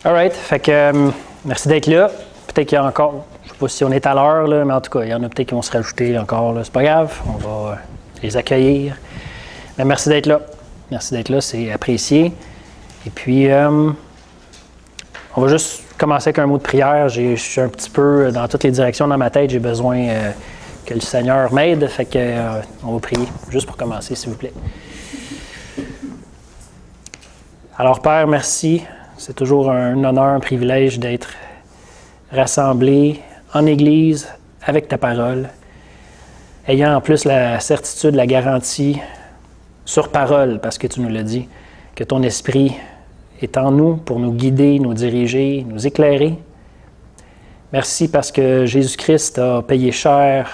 All right. Fait que merci d'être là. Peut-être qu'il y a encore, je ne sais pas si on est à l'heure, là, mais en tout cas, il y en a peut-être qui vont se rajouter encore. Là. C'est pas grave. On va les accueillir. Mais merci d'être là. Merci d'être là. C'est apprécié. Et puis, on va juste commencer avec un mot de prière. Je suis un petit peu dans toutes les directions dans ma tête. J'ai besoin que le Seigneur m'aide. Fait que on va prier juste pour commencer, s'il vous plaît. Alors, Père, merci. C'est toujours un honneur, un privilège d'être rassemblés en Église avec ta parole, ayant en plus la certitude, la garantie sur parole, parce que tu nous l'as dit, que ton esprit est en nous pour nous guider, nous diriger, nous éclairer. Merci parce que Jésus-Christ a payé cher,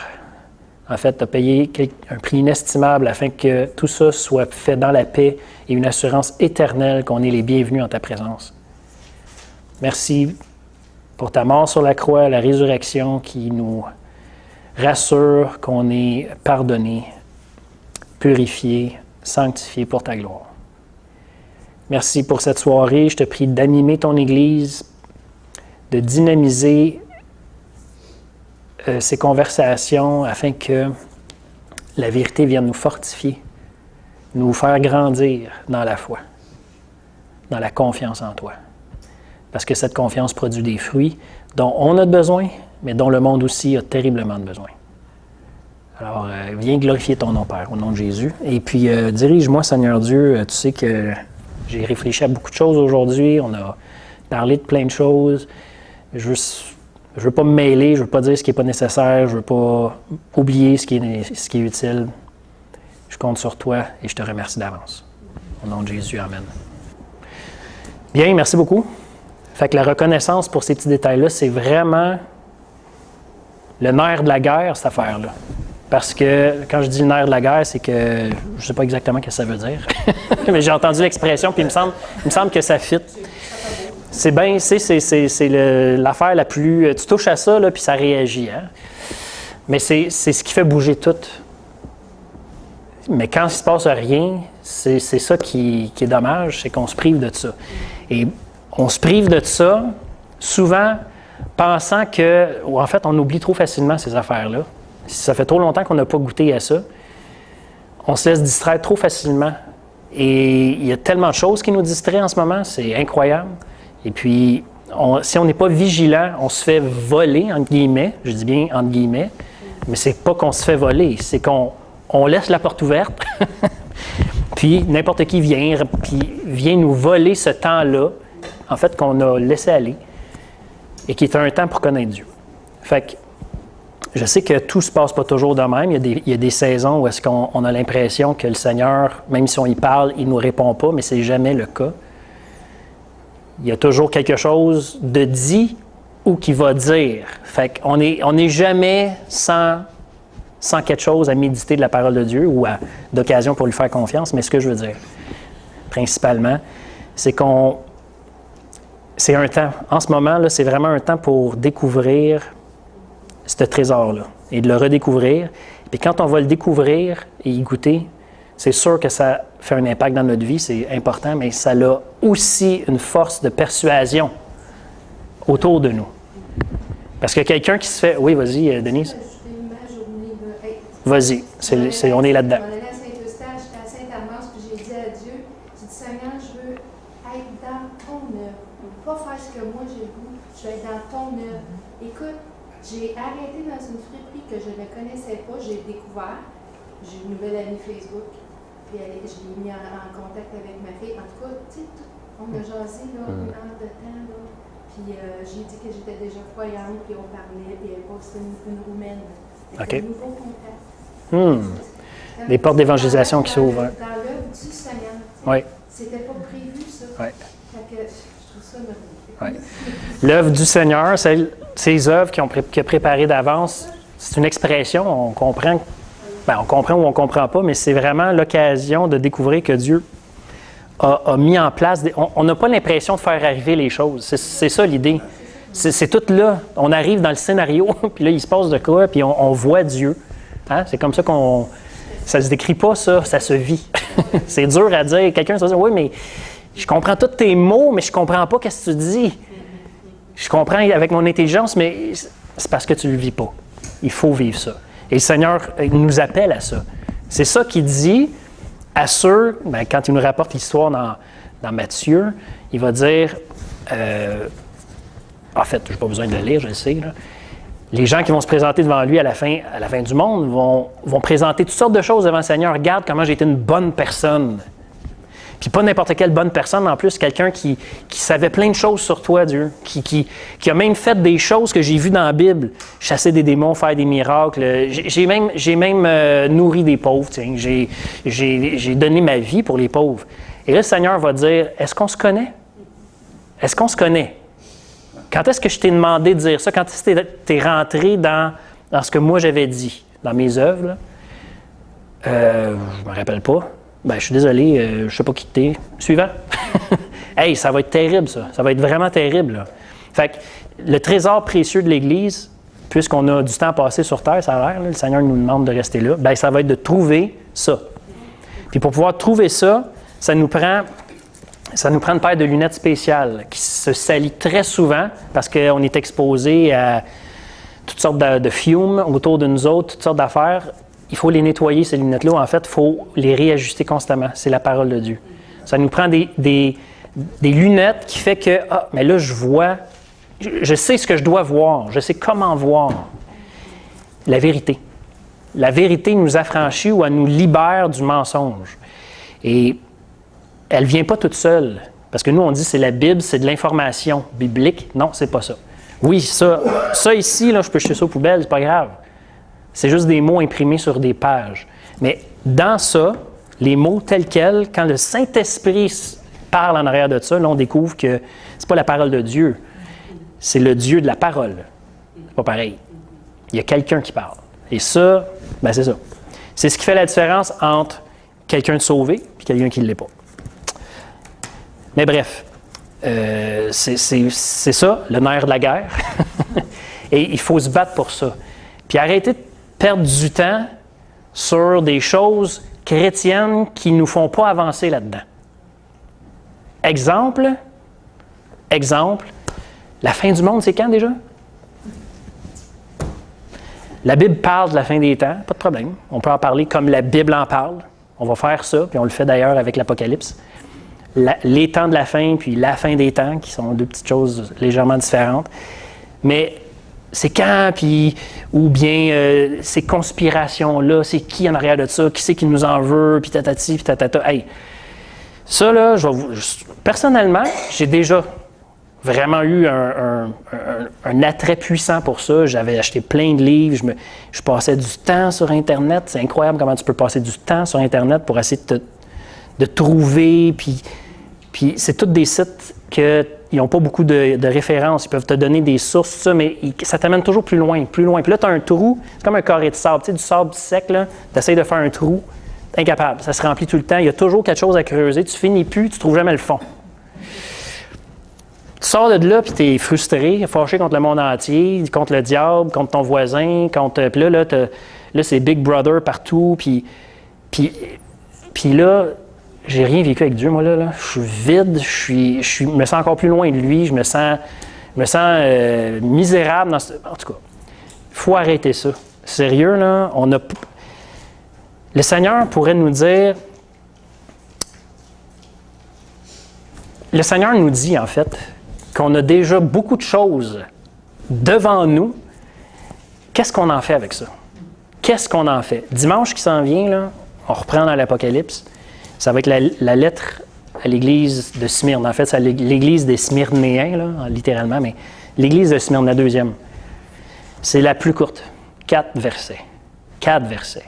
en fait, a payé un prix inestimable afin que tout ça soit fait dans la paix et une assurance éternelle qu'on est les bienvenus en ta présence. Merci pour ta mort sur la croix, la résurrection qui nous rassure qu'on est pardonné, purifié, sanctifié pour ta gloire. Merci pour cette soirée. Je te prie d'animer ton Église, de dynamiser ces conversations afin que la vérité vienne nous fortifier, nous faire grandir dans la foi, dans la confiance en toi. Parce que cette confiance produit des fruits dont on a besoin, mais dont le monde aussi a terriblement besoin. Alors, viens glorifier ton nom, Père, au nom de Jésus. Et puis, dirige-moi, Seigneur Dieu. Tu sais que j'ai réfléchi à beaucoup de choses aujourd'hui. On a parlé de plein de choses. Je veux pas me mêler, je veux pas dire ce qui n'est pas nécessaire, je veux pas oublier ce qui est utile. Je compte sur toi et je te remercie d'avance. Au nom de Jésus, amen. Bien, merci beaucoup. Fait que la reconnaissance pour ces petits détails-là, c'est vraiment le nerf de la guerre, cette affaire-là. Parce que quand je dis le nerf de la guerre, c'est que je ne sais pas exactement ce que ça veut dire. Mais j'ai entendu l'expression, puis il me semble que ça fit. C'est bien, c'est l'affaire la plus... Tu touches à ça, là, puis ça réagit. Hein? Mais c'est ce qui fait bouger tout. Mais quand il ne se passe rien, c'est ça qui est dommage, c'est qu'on se prive de ça. Et on se prive de ça, souvent pensant que... Ou en fait, on oublie trop facilement ces affaires-là. Si ça fait trop longtemps qu'on n'a pas goûté à ça, on se laisse distraire trop facilement. Et il y a tellement de choses qui nous distraient en ce moment, c'est incroyable. Et puis, si on n'est pas vigilant, on se fait voler, entre guillemets, je dis bien entre guillemets, mais c'est pas qu'on se fait voler, c'est qu'on laisse la porte ouverte, puis n'importe qui vient nous voler ce temps-là, en fait, qu'on a laissé aller, et qui est un temps pour connaître Dieu. Fait que, je sais que tout ne se passe pas toujours de même. Il y a des saisons où est-ce qu'on a l'impression que le Seigneur, même si on y parle, il ne nous répond pas, mais ce n'est jamais le cas. Il y a toujours quelque chose de dit ou qui va dire. Fait qu'on n'est jamais sans quelque chose à méditer de la parole de Dieu ou d'occasion pour lui faire confiance. Mais ce que je veux dire, principalement, c'est c'est un temps. En ce moment, là, c'est vraiment un temps pour découvrir ce trésor-là et de le redécouvrir. Puis quand on va le découvrir et y goûter, c'est sûr que ça fait un impact dans notre vie, c'est important, mais ça a aussi une force de persuasion autour de nous. Parce que quelqu'un qui se fait... Oui, vas-y, Denise. Vas-y, on est là-dedans. On allait à Saint-Eustache, j'étais à Saint-Amand, puis j'ai dit à Dieu, j'ai dit, Seigneur, je veux être dans ton œuvre. Je ne veux pas faire ce que moi j'ai le goût, je veux être dans ton œuvre. Écoute, j'ai arrêté dans une friperie que je ne connaissais pas, j'ai découvert. J'ai une nouvelle amie Facebook, puis je l'ai mis en contact avec ma fille. En tout cas, tu sais, on a jasé là, une heure de temps, là. Puis j'ai dit que j'étais déjà croyante, puis on parlait, puis elle postait une roumaine. C'était un nouveau contact. Des portes d'évangélisation qui s'ouvrent. Dans l'œuvre du Seigneur. Oui. C'était pas prévu, ça. Oui. Fait que je trouve ça Oui. merveilleux. L'œuvre du Seigneur, ces œuvres qu'il a préparées d'avance, c'est une expression, on comprend ou on ne comprend pas, mais c'est vraiment l'occasion de découvrir que Dieu a mis en place... On n'a pas l'impression de faire arriver les choses. C'est ça l'idée. C'est tout là. On arrive dans le scénario, puis là, il se passe de quoi, puis on voit Dieu. Hein? C'est comme ça ça ne se décrit pas, ça se vit. C'est dur à dire. Quelqu'un se dit « Oui, mais Je comprends tous tes mots, mais je ne comprends pas ce que tu dis. Je comprends avec mon intelligence, mais c'est parce que tu ne le vis pas. Il faut vivre ça. Et le Seigneur nous appelle à ça. C'est ça qu'il dit à ceux, quand il nous rapporte l'histoire dans Matthieu, il va dire, en fait, je n'ai pas besoin de le lire, je le sais, là. Les gens qui vont se présenter devant lui à la fin du monde vont présenter toutes sortes de choses devant le Seigneur. Regarde comment j'ai été une bonne personne. Puis pas n'importe quelle bonne personne, en plus, quelqu'un qui savait plein de choses sur toi, Dieu, qui a même fait des choses que j'ai vues dans la Bible, chasser des démons, faire des miracles. J'ai même nourri des pauvres, tiens. J'ai donné ma vie pour les pauvres. Et là, le Seigneur va dire, est-ce qu'on se connaît? Est-ce qu'on se connaît? Quand est-ce que je t'ai demandé de dire ça? Quand est-ce que tu es rentré dans ce que moi j'avais dit, dans mes œuvres? Là? Je ne me rappelle pas. Je suis désolé, je ne sais pas qui t'es. Suivant. Hey, ça va être terrible, ça. Ça va être vraiment terrible. Là. Fait que le trésor précieux de l'Église, puisqu'on a du temps passé sur terre, ça a l'air, là, le Seigneur nous demande de rester là, ça va être de trouver ça. Puis pour pouvoir trouver ça, ça nous prend une paire de lunettes spéciales qui se salient très souvent parce qu'on est exposé à toutes sortes de fumes autour de nous autres, toutes sortes d'affaires. Il faut les nettoyer, ces lunettes-là. En fait, il faut les réajuster constamment. C'est la parole de Dieu. Ça nous prend des lunettes qui fait que, mais là, je vois, je sais ce que je dois voir, je sais comment voir. La vérité. La vérité nous affranchit ou elle nous libère du mensonge. Et elle ne vient pas toute seule. Parce que nous, on dit c'est la Bible, c'est de l'information biblique. Non, c'est pas ça. Oui, ça ici, là, je peux jeter ça aux poubelles, c'est pas grave. C'est juste des mots imprimés sur des pages. Mais dans ça, les mots tels quels, quand le Saint-Esprit parle en arrière de ça, là, on découvre que c'est pas la parole de Dieu. C'est le Dieu de la parole. C'est pas pareil. Il y a quelqu'un qui parle. Et ça, c'est ça. C'est ce qui fait la différence entre quelqu'un de sauvé et quelqu'un qui ne l'est pas. Mais bref, c'est ça, le nerf de la guerre. Et il faut se battre pour ça. Puis arrêter de perdre du temps sur des choses chrétiennes qui ne nous font pas avancer là-dedans. Exemple, la fin du monde, c'est quand déjà? La Bible parle de la fin des temps, pas de problème. On peut en parler comme la Bible en parle. On va faire ça, puis on le fait d'ailleurs avec l'Apocalypse. Les temps de la fin, puis la fin des temps, qui sont deux petites choses légèrement différentes. Mais c'est quand, puis, ou bien ces conspirations-là, c'est qui en arrière de ça, qui c'est qui nous en veut, puis tatati, puis tatata. Hey, ça, là, personnellement, j'ai déjà vraiment eu un attrait puissant pour ça. J'avais acheté plein de livres, je passais du temps sur Internet. C'est incroyable comment tu peux passer du temps sur Internet pour essayer de trouver, puis c'est tous des sites qu'ils n'ont pas beaucoup de références. Ils peuvent te donner des sources, ça, mais ça t'amène toujours plus loin. Puis là, tu as un trou, c'est comme un carré de sable. Tu sais, du sable sec, là, tu essaies de faire un trou, t'es incapable. Ça se remplit tout le temps. Il y a toujours quelque chose à creuser. Tu finis plus, tu ne trouves jamais le fond. Tu sors de là, puis tu es frustré, fâché contre le monde entier, contre le diable, contre ton voisin, puis là, c'est Big Brother partout, puis là, j'ai rien vécu avec Dieu, moi, là. Je suis vide, je me sens encore plus loin de lui, je me sens misérable. En tout cas, il faut arrêter ça. Sérieux, là, le Seigneur pourrait nous dire... Le Seigneur nous dit, en fait, qu'on a déjà beaucoup de choses devant nous. Qu'est-ce qu'on en fait avec ça? Qu'est-ce qu'on en fait? Dimanche qui s'en vient, là, on reprend dans l'Apocalypse. Ça va être la lettre à l'église de Smyrne. En fait, c'est l'église des Smyrnéens, là, littéralement, mais l'église de Smyrne, la deuxième. C'est la plus courte. 4 versets. 4 versets.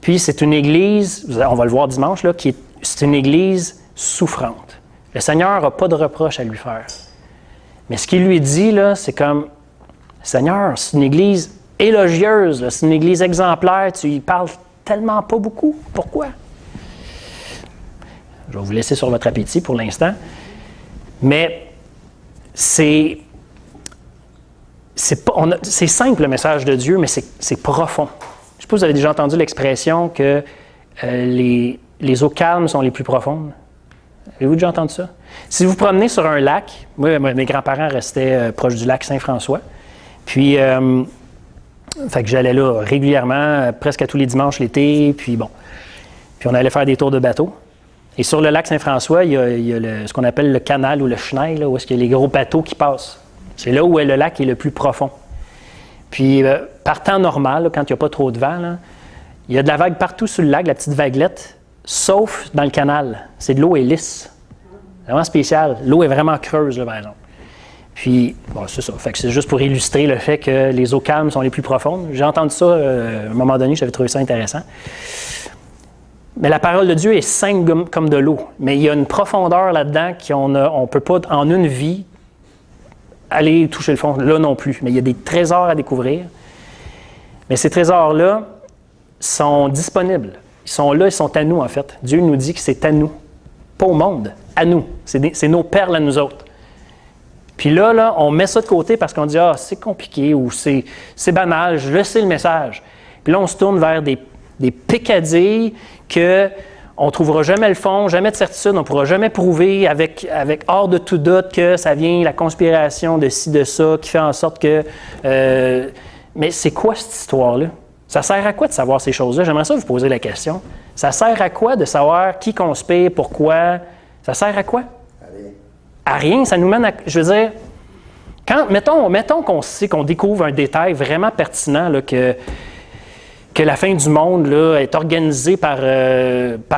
Puis, c'est une église, on va le voir dimanche, là, c'est une église souffrante. Le Seigneur n'a pas de reproche à lui faire. Mais ce qu'il lui dit, là, c'est comme, Seigneur, c'est une église élogieuse, là, c'est une église exemplaire, tu y parles tellement pas beaucoup. Pourquoi? Je vais vous laisser sur votre appétit pour l'instant. Mais c'est simple le message de Dieu, mais c'est profond. Je ne sais pas si vous avez déjà entendu l'expression que les eaux calmes sont les plus profondes. Avez-vous déjà entendu ça? Si vous promenez sur un lac, moi, mes grands-parents restaient proches du lac Saint-François. Puis, fait que j'allais là régulièrement, presque à tous les dimanches l'été. Puis bon. Puis on allait faire des tours de bateau. Et sur le lac Saint-François, il y a ce qu'on appelle le canal ou le chenil, là, où est-ce qu'il y a les gros bateaux qui passent. C'est là où le lac est le plus profond. Puis, par temps normal, là, quand il n'y a pas trop de vent, là, il y a de la vague partout sur le lac, la petite vaguelette, sauf dans le canal. C'est de l'eau est lisse. C'est vraiment spécial. L'eau est vraiment creuse, là, par exemple. Puis, bon, c'est ça. Fait que c'est juste pour illustrer le fait que les eaux calmes sont les plus profondes. J'ai entendu ça à un moment donné, j'avais trouvé ça intéressant. Mais la parole de Dieu est simple comme de l'eau. Mais il y a une profondeur là-dedans qu'on ne peut pas, en une vie, aller toucher le fond. Là non plus. Mais il y a des trésors à découvrir. Mais ces trésors-là sont disponibles. Ils sont là, ils sont à nous, en fait. Dieu nous dit que c'est à nous. Pas au monde, à nous. C'est nos perles à nous autres. Puis là, on met ça de côté parce qu'on dit « Ah, c'est compliqué » ou « c'est banal, je sais le message ». Puis là, on se tourne vers des picadilles qu'on ne trouvera jamais le fond, jamais de certitude, on ne pourra jamais prouver avec hors de tout doute que ça vient la conspiration de ci, de ça, qui fait en sorte que... mais c'est quoi cette histoire-là? Ça sert à quoi de savoir ces choses-là? J'aimerais ça vous poser la question. Ça sert à quoi de savoir qui conspire, pourquoi? Ça sert à quoi? À rien. Ça nous mène à... Je veux dire, mettons qu'on sait, qu'on découvre un détail vraiment pertinent, là, que la fin du monde là, est organisée par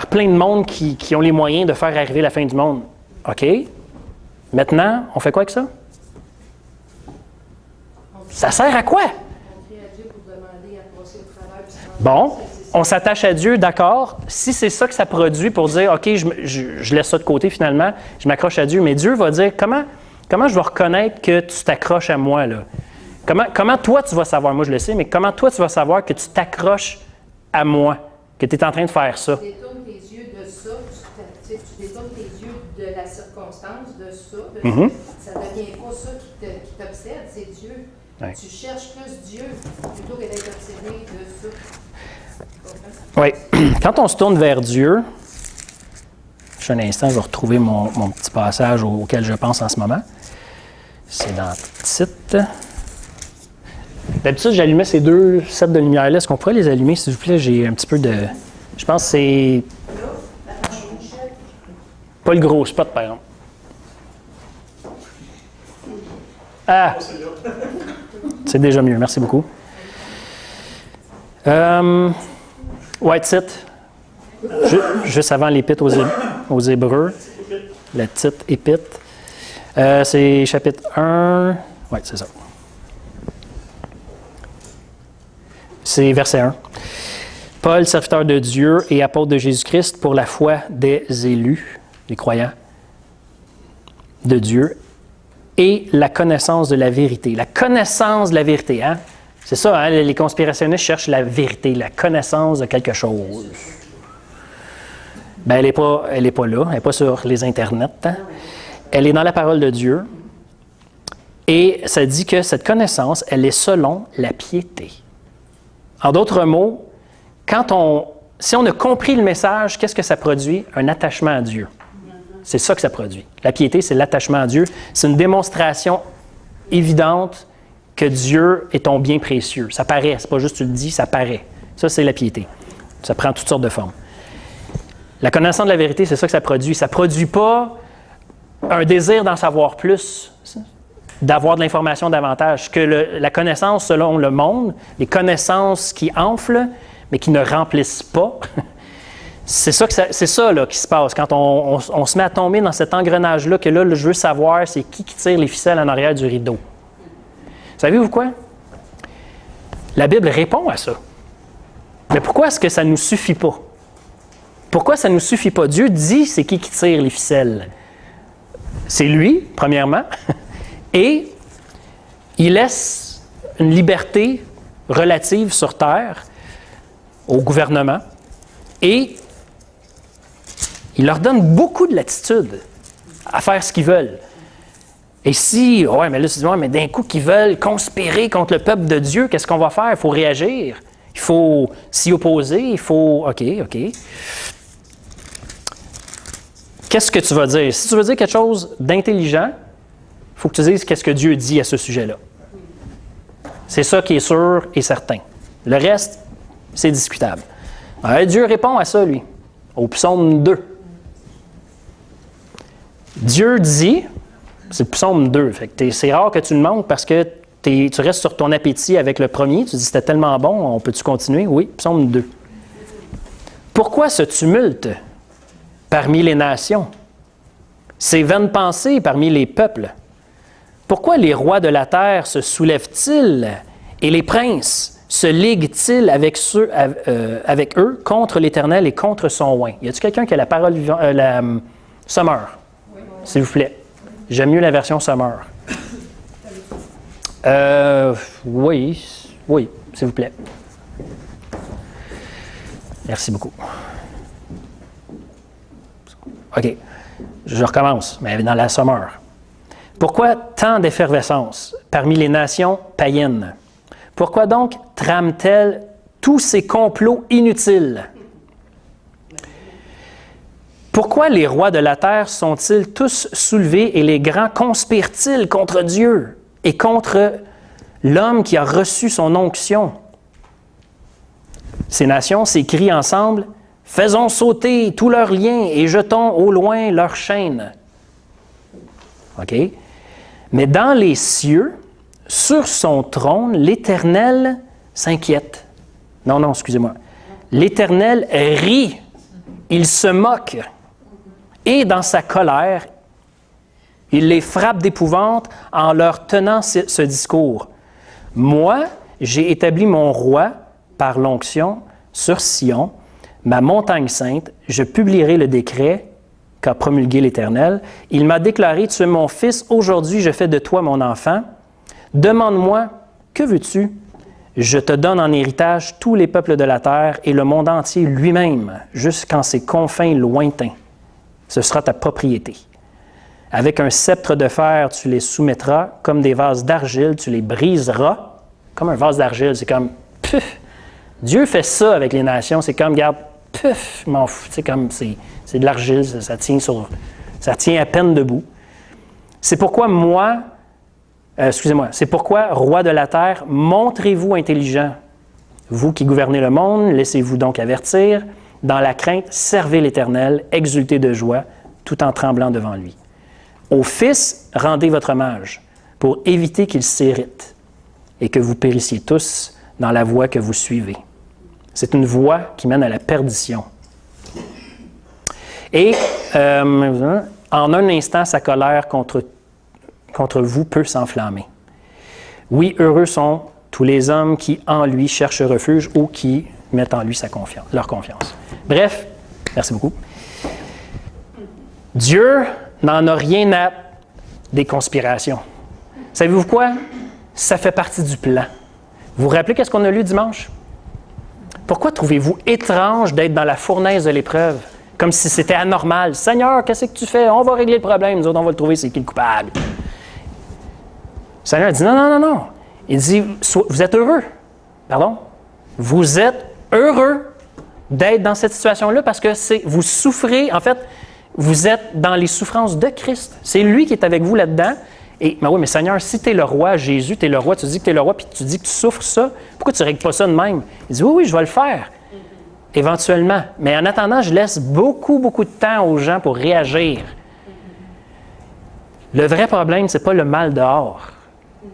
plein de monde qui ont les moyens de faire arriver la fin du monde. OK. Maintenant, on fait quoi avec ça? Ça sert à quoi? Bon, on s'attache à Dieu, d'accord. Si c'est ça que ça produit pour dire, OK, je laisse ça de côté finalement, je m'accroche à Dieu, mais Dieu va dire, comment je vais reconnaître que tu t'accroches à moi, là? Comment toi, tu vas savoir, moi je le sais, mais comment toi, tu vas savoir que tu t'accroches à moi, que tu es en train de faire ça? Tu détournes tes yeux de ça, tu détournes tes yeux de la circonstance, de ça. Ça ne devient pas ça qui t'obsède, c'est Dieu. Ouais. Tu cherches plus Dieu plutôt que d'être obsédé de ça. Oui. Quand on se tourne vers Dieu, juste un instant, je vais retrouver mon petit passage auquel je pense en ce moment. C'est dans Tite. D'habitude, j'allumais ces deux sets de lumière-là. Est-ce qu'on pourrait les allumer, s'il vous plaît? J'ai un petit peu de... Je pense que c'est... Pas le gros spot, par exemple. Ah! C'est déjà mieux. Merci beaucoup. Ouais, Tite. Juste avant l'épître aux Hébreux. La Tite épître. C'est chapitre 1. Oui, c'est ça. C'est verset 1. Paul, serviteur de Dieu et apôtre de Jésus-Christ pour la foi des élus, des croyants de Dieu, et la connaissance de la vérité. La connaissance de la vérité, hein? C'est ça, hein? Les conspirationnistes cherchent la vérité, la connaissance de quelque chose. Bien, elle n'est pas là, elle n'est pas sur les internets. Hein? Elle est dans la parole de Dieu. Et ça dit que cette connaissance, elle est selon la piété. En d'autres mots, si on a compris le message, qu'est-ce que ça produit? Un attachement à Dieu. C'est ça que ça produit. La piété, c'est l'attachement à Dieu. C'est une démonstration évidente que Dieu est ton bien précieux. Ça paraît, c'est pas juste tu le dis, ça paraît. Ça, c'est la piété. Ça prend toutes sortes de formes. La connaissance de la vérité, c'est ça que ça produit. Ça ne produit pas un désir d'en savoir plus, d'avoir de l'information davantage. Que la connaissance selon le monde, les connaissances qui enflent, mais qui ne remplissent pas, c'est ça là, qui se passe quand on se met à tomber dans cet engrenage-là, que là, je veux savoir c'est qui tire les ficelles en arrière du rideau. Savez-vous quoi? La Bible répond à ça. Mais pourquoi est-ce que ça ne nous suffit pas? Pourquoi ça ne nous suffit pas? Dieu dit c'est qui tire les ficelles. C'est lui, premièrement, et il laisse une liberté relative sur terre au gouvernement et il leur donne beaucoup de latitude à faire ce qu'ils veulent. Et si, ouais, mais là, tu dis, ouais, mais d'un coup, qu'ils veulent conspirer contre le peuple de Dieu, qu'est-ce qu'on va faire? Il faut réagir. Il faut s'y opposer. Il faut. OK. qu'est-ce que tu vas dire? Si tu veux dire quelque chose d'intelligent, il faut que tu dises qu'est-ce que Dieu dit à ce sujet-là. C'est ça qui est sûr et certain. Le reste, c'est discutable. Alors, Dieu répond à ça, lui, au psaume 2. Dieu dit, c'est le psaume 2, fait que c'est rare que tu le manques parce que tu restes sur ton appétit avec le premier, tu dis c'était tellement bon, on peut-tu continuer? Oui, psaume 2. Pourquoi ce tumulte parmi les nations? Ces vaines pensées parmi les peuples? Pourquoi les rois de la terre se soulèvent-ils et les princes se liguent-ils avec eux contre l'Éternel et contre son oint? Y a-t-il quelqu'un qui a la parole la Summer? Oui. S'il vous plaît. J'aime mieux la version Summer. Oui, s'il vous plaît. Merci beaucoup. OK. Je recommence, mais dans la Summer. Pourquoi tant d'effervescence parmi les nations païennes? Pourquoi donc trament-elles tous ces complots inutiles? Pourquoi les rois de la terre sont-ils tous soulevés et les grands conspirent-ils contre Dieu et contre l'homme qui a reçu son onction? Ces nations s'écrient ensemble, « Faisons sauter tous leurs liens et jetons au loin leurs chaînes. » OK? Mais dans les cieux, sur son trône, l'Éternel s'inquiète. Non, excusez-moi. L'Éternel rit, il se moque, et dans sa colère, il les frappe d'épouvante en leur tenant ce discours. Moi, j'ai établi mon roi par l'onction sur Sion, ma montagne sainte, je publierai le décret qu'a promulgué l'Éternel. Il m'a déclaré, tu es mon fils, aujourd'hui je fais de toi mon enfant. Demande-moi, que veux-tu? Je te donne en héritage tous les peuples de la terre et le monde entier lui-même, jusqu'en ses confins lointains. Ce sera ta propriété. Avec un sceptre de fer, tu les soumettras, comme des vases d'argile, tu les briseras. Comme un vase d'argile, c'est comme, puf! Dieu fait ça avec les nations, c'est comme, regarde, puf, je m'en fous, c'est comme, c'est de l'argile, ça tient à peine debout. C'est pourquoi c'est pourquoi, roi de la terre, montrez-vous intelligent. Vous qui gouvernez le monde, laissez-vous donc avertir. Dans la crainte, servez l'Éternel, exultez de joie, tout en tremblant devant lui. Au Fils, rendez votre hommage, pour éviter qu'il s'irrite et que vous périssiez tous dans la voie que vous suivez. C'est une voie qui mène à la perdition. Et en un instant, sa colère contre vous peut s'enflammer. Oui, heureux sont tous les hommes qui en lui cherchent refuge ou qui mettent en lui leur confiance. Bref, merci beaucoup. Dieu n'en a rien à des conspirations. Savez-vous quoi? Ça fait partie du plan. Vous vous rappelez qu'est-ce qu'on a lu dimanche? Pourquoi trouvez-vous étrange d'être dans la fournaise de l'épreuve? Comme si c'était anormal. Seigneur, qu'est-ce que tu fais? On va régler le problème. Nous autres, on va le trouver, c'est qui le coupable? Le Seigneur dit non. Il dit, vous êtes heureux. Pardon? Vous êtes heureux d'être dans cette situation-là parce que vous souffrez. En fait, vous êtes dans les souffrances de Christ. C'est lui qui est avec vous là-dedans. Et, mais Seigneur, si tu es le roi, Jésus, tu es le roi, tu dis que tu es le roi, puis tu dis que tu souffres ça, pourquoi tu ne règles pas ça de même? Il dit, oui, je vais le faire, éventuellement. Mais en attendant, je laisse beaucoup de temps aux gens pour réagir. Le vrai problème, ce n'est pas le mal dehors.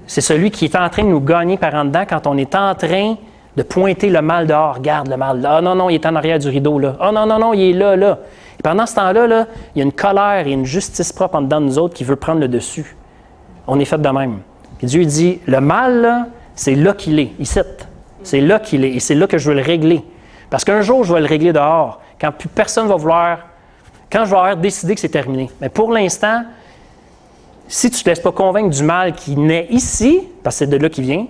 C'est celui qui est en train de nous gagner par en dedans quand on est en train de pointer le mal dehors. Regarde le mal là. Ah non, il est en arrière du rideau, là. Ah non, il est là. Et pendant ce temps-là, là, il y a une colère et une justice propre en dedans de nous autres qui veut prendre le dessus. On est fait de même. Puis Dieu dit, le mal, là, c'est là qu'il est, ici. C'est là qu'il est, et c'est là que je veux le régler. Parce qu'un jour, je vais le régler dehors, quand plus personne va vouloir, quand je vais avoir décidé que c'est terminé. Mais pour l'instant, si tu ne te laisses pas convaincre du mal qui naît ici, parce que c'est de là qu'il vient,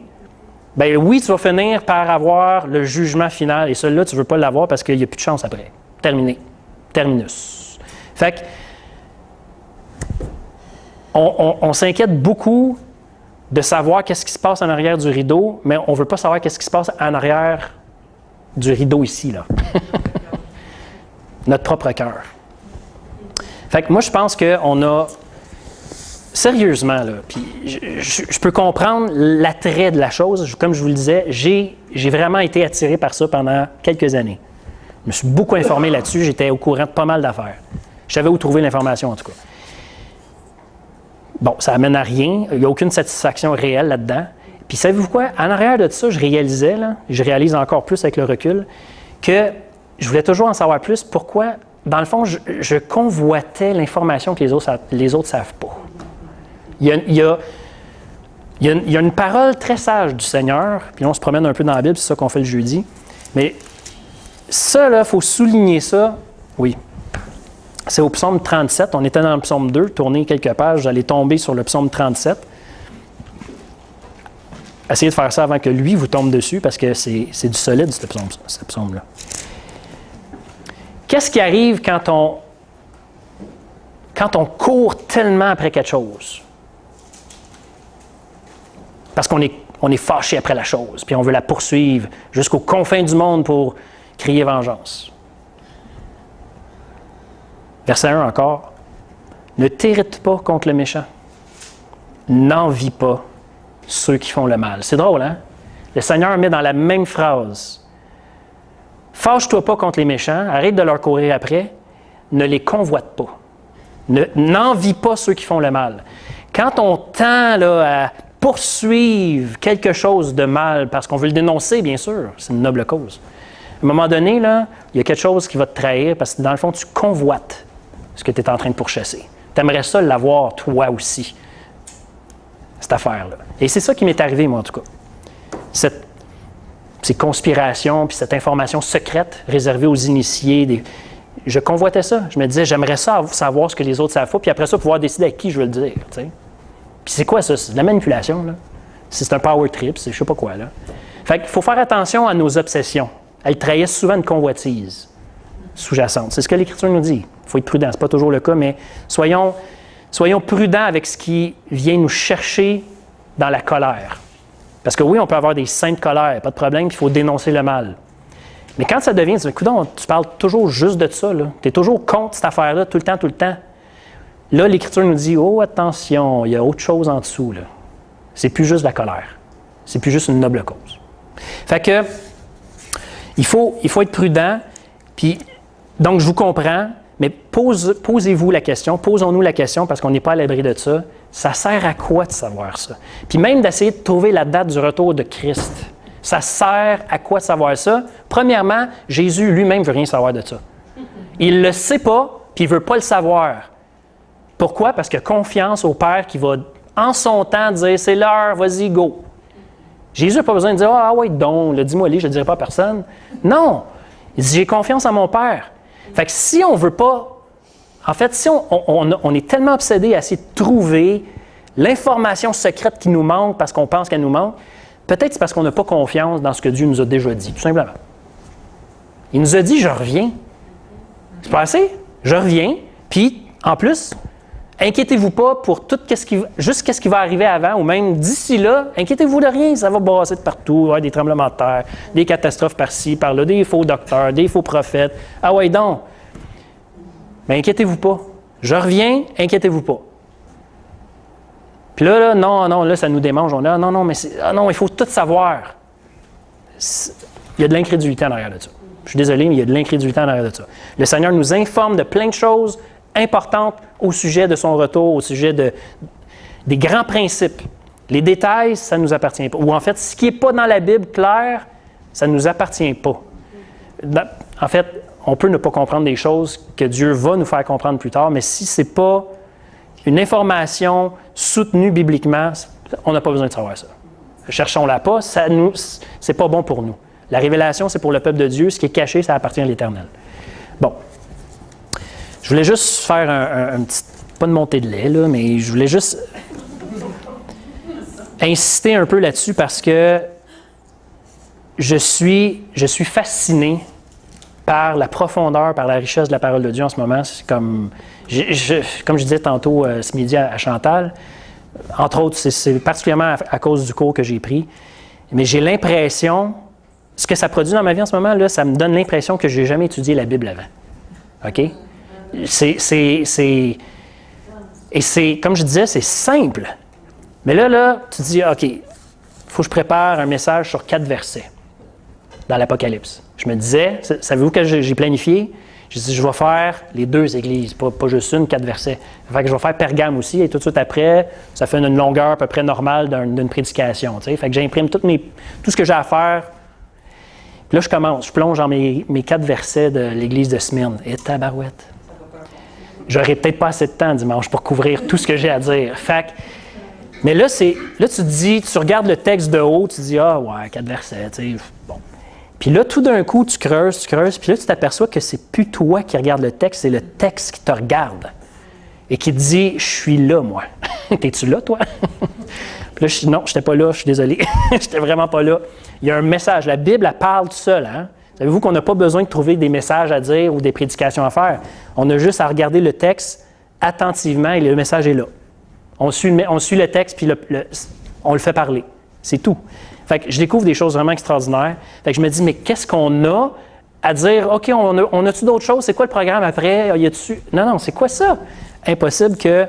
bien oui, tu vas finir par avoir le jugement final, et celui-là, tu ne veux pas l'avoir parce qu'il n'y a plus de chance après. Terminé. Terminus. Fait que, on s'inquiète beaucoup de savoir qu'est-ce qui se passe en arrière du rideau, mais on ne veut pas savoir qu'est-ce qui se passe en arrière du rideau ici, là. Notre propre cœur. Fait que moi, je pense qu'on a, sérieusement, là, puis je peux comprendre l'attrait de la chose. Comme je vous le disais, j'ai vraiment été attiré par ça pendant quelques années. Je me suis beaucoup informé là-dessus, j'étais au courant de pas mal d'affaires. Je savais où trouver l'information, en tout cas. Bon, ça amène à rien, il n'y a aucune satisfaction réelle là-dedans. Puis savez-vous quoi? En arrière de ça, je réalisais, là, je réalise encore plus avec le recul, que je voulais toujours en savoir plus. Pourquoi? Dans le fond, je convoitais l'information que les autres ne savent pas. Il y a une parole très sage du Seigneur, puis on se promène un peu dans la Bible, c'est ça qu'on fait le jeudi. Mais ça, là, il faut souligner ça. Oui. C'est au psaume 37. On était dans le psaume 2, tournez quelques pages, vous allez tomber sur le psaume 37. Essayez de faire ça avant que lui vous tombe dessus, parce que c'est du solide, ce psaume-là. Qu'est-ce qui arrive quand on court tellement après quelque chose? Parce qu'on est fâché après la chose, puis on veut la poursuivre jusqu'aux confins du monde pour crier vengeance. Verset 1 encore. Ne t'irrite pas contre le méchant. N'envie pas ceux qui font le mal. C'est drôle, hein? Le Seigneur met dans la même phrase. Fâche-toi pas contre les méchants, arrête de leur courir après, ne les convoite pas. N'envie pas ceux qui font le mal. Quand on tend là, à poursuivre quelque chose de mal, parce qu'on veut le dénoncer, bien sûr, c'est une noble cause. À un moment donné, là, il y a quelque chose qui va te trahir, parce que dans le fond, tu convoites ce que tu es en train de pourchasser. Tu aimerais ça l'avoir, toi aussi, cette affaire-là. Et c'est ça qui m'est arrivé, moi, en tout cas. Ces conspirations, puis cette information secrète réservée aux initiés. Je convoitais ça. Je me disais, j'aimerais ça savoir ce que les autres savent pas, puis après ça, pouvoir décider à qui je veux le dire. T'sais. Puis c'est quoi ça? C'est de la manipulation, là. C'est un power trip, c'est je sais pas quoi, là. Fait qu'il faut faire attention à nos obsessions. Elles trahissent souvent une convoitise sous-jacente. C'est ce que l'Écriture nous dit. Il faut être prudent. Ce n'est pas toujours le cas, mais soyons prudents avec ce qui vient nous chercher dans la colère. Parce que oui, on peut avoir des saintes colères, pas de problème, puis il faut dénoncer le mal. Mais quand ça devient, coudonc, tu parles toujours juste de ça, tu es toujours contre cette affaire-là, tout le temps. Là, l'Écriture nous dit, oh, attention, il y a autre chose en dessous, là. C'est plus juste la colère. C'est plus juste une noble cause. Fait que, il faut être prudent, puis, donc, je vous comprends, mais posez-vous la question, posons-nous la question, parce qu'on n'est pas à l'abri de ça. Ça sert à quoi de savoir ça? Puis même d'essayer de trouver la date du retour de Christ. Ça sert à quoi de savoir ça? Premièrement, Jésus lui-même ne veut rien savoir de ça. Il ne le sait pas, puis il ne veut pas le savoir. Pourquoi? Parce qu'il a confiance au Père qui va, en son temps, dire « c'est l'heure, vas-y, go ». Jésus n'a pas besoin de dire « ah ouais, donc, dis-moi, je ne le dirai pas à personne ». Non! Il dit « j'ai confiance en mon Père ». Fait que si on ne veut pas... En fait, si on est tellement obsédé à essayer de trouver l'information secrète qui nous manque parce qu'on pense qu'elle nous manque, peut-être c'est parce qu'on n'a pas confiance dans ce que Dieu nous a déjà dit, tout simplement. Il nous a dit « je reviens ». C'est pas assez? Je reviens, puis en plus, inquiétez-vous pas pour tout juste ce qui va arriver avant, ou même d'ici là, inquiétez-vous de rien, ça va brasser de partout, ouais, des tremblements de terre, des catastrophes par-ci, par-là, des faux docteurs, des faux prophètes. Ah ouais, donc. Mais inquiétez-vous pas. Je reviens, inquiétez-vous pas. Puis là, non, là, ça nous démange. On a, non, il faut tout savoir. Il y a de l'incrédulité en arrière de ça. Je suis désolé, mais il y a de l'incrédulité en arrière de ça. Le Seigneur nous informe de plein de choses importantes au sujet de son retour, au sujet des grands principes. Les détails, ça ne nous appartient pas. Ou en fait, ce qui n'est pas dans la Bible clair, ça ne nous appartient pas. En fait, on peut ne pas comprendre des choses que Dieu va nous faire comprendre plus tard, mais si ce n'est pas une information soutenue bibliquement, on n'a pas besoin de savoir ça. Cherchons-la pas, c'est pas bon pour nous. La révélation, c'est pour le peuple de Dieu. Ce qui est caché, ça appartient à l'Éternel. Bon. Je voulais juste faire un petit... Pas de montée de lait, là, mais je voulais juste insister un peu là-dessus parce que je suis fasciné par la profondeur, par la richesse de la parole de Dieu en ce moment. C'est comme je disais tantôt ce midi à Chantal, entre autres, c'est particulièrement à cause du cours que j'ai pris, mais j'ai l'impression, ce que ça produit dans ma vie en ce moment, là, ça me donne l'impression que je n'ai jamais étudié la Bible avant. OK? Et c'est, comme je disais, c'est simple. Mais là, tu dis, OK, il faut que je prépare un message sur 4 versets dans l'Apocalypse. Je me disais, savez-vous que j'ai planifié? J'ai dit, je vais faire les 2 églises, pas juste une, 4 versets. Fait que je vais faire Pergame aussi, et tout de suite après, ça fait une longueur à peu près normale d'une prédication. T'sais. Fait que j'imprime tout ce que j'ai à faire. Puis là, je plonge dans mes 4 versets de l'église de Smyrne. Et tabarouette. J'aurais peut-être pas assez de temps dimanche pour couvrir tout ce que j'ai à dire. Fait que, mais là, tu te dis, tu regardes le texte de haut, tu te dis, ah ouais, 4 versets, tu sais, bon. Puis là, tout d'un coup, tu creuses, puis là, tu t'aperçois que c'est plus toi qui regarde le texte, c'est le texte qui te regarde et qui te dit, je suis là, moi. T'es-tu là, toi? Puis là, je dis, non, je n'étais pas là, je suis désolé. Je n'étais vraiment pas là. Il y a un message. La Bible, elle parle toute seule, hein? Savez-vous qu'on n'a pas besoin de trouver des messages à dire ou des prédications à faire? On a juste à regarder le texte attentivement et le message est là. On suit le texte puis on le fait parler. C'est tout. Fait que je découvre des choses vraiment extraordinaires. Fait que je me dis, mais qu'est-ce qu'on a à dire? OK, on a-tu d'autres choses? C'est quoi le programme après? Y a-tu... Non, c'est quoi ça? Impossible que...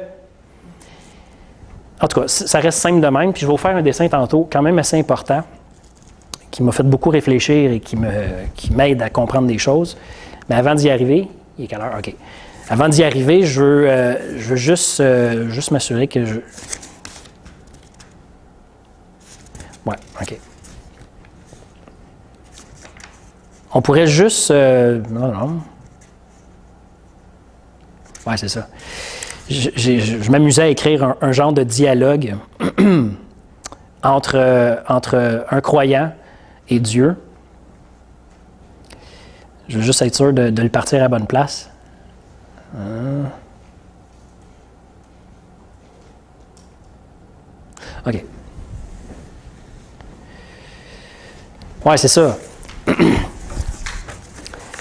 En tout cas, ça reste simple de même. Puis je vais vous faire un dessin tantôt, quand même assez important, qui m'a fait beaucoup réfléchir et qui m'aide à comprendre des choses. Mais avant d'y arriver, il est quelle heure? OK. Avant d'y arriver, je veux juste m'assurer que je... Ouais, OK. On pourrait juste... non. Ouais, c'est ça. Je m'amusais à écrire un genre de dialogue entre un croyant et Dieu. Je veux juste être sûr de le partir à la bonne place. OK. Ouais, c'est ça.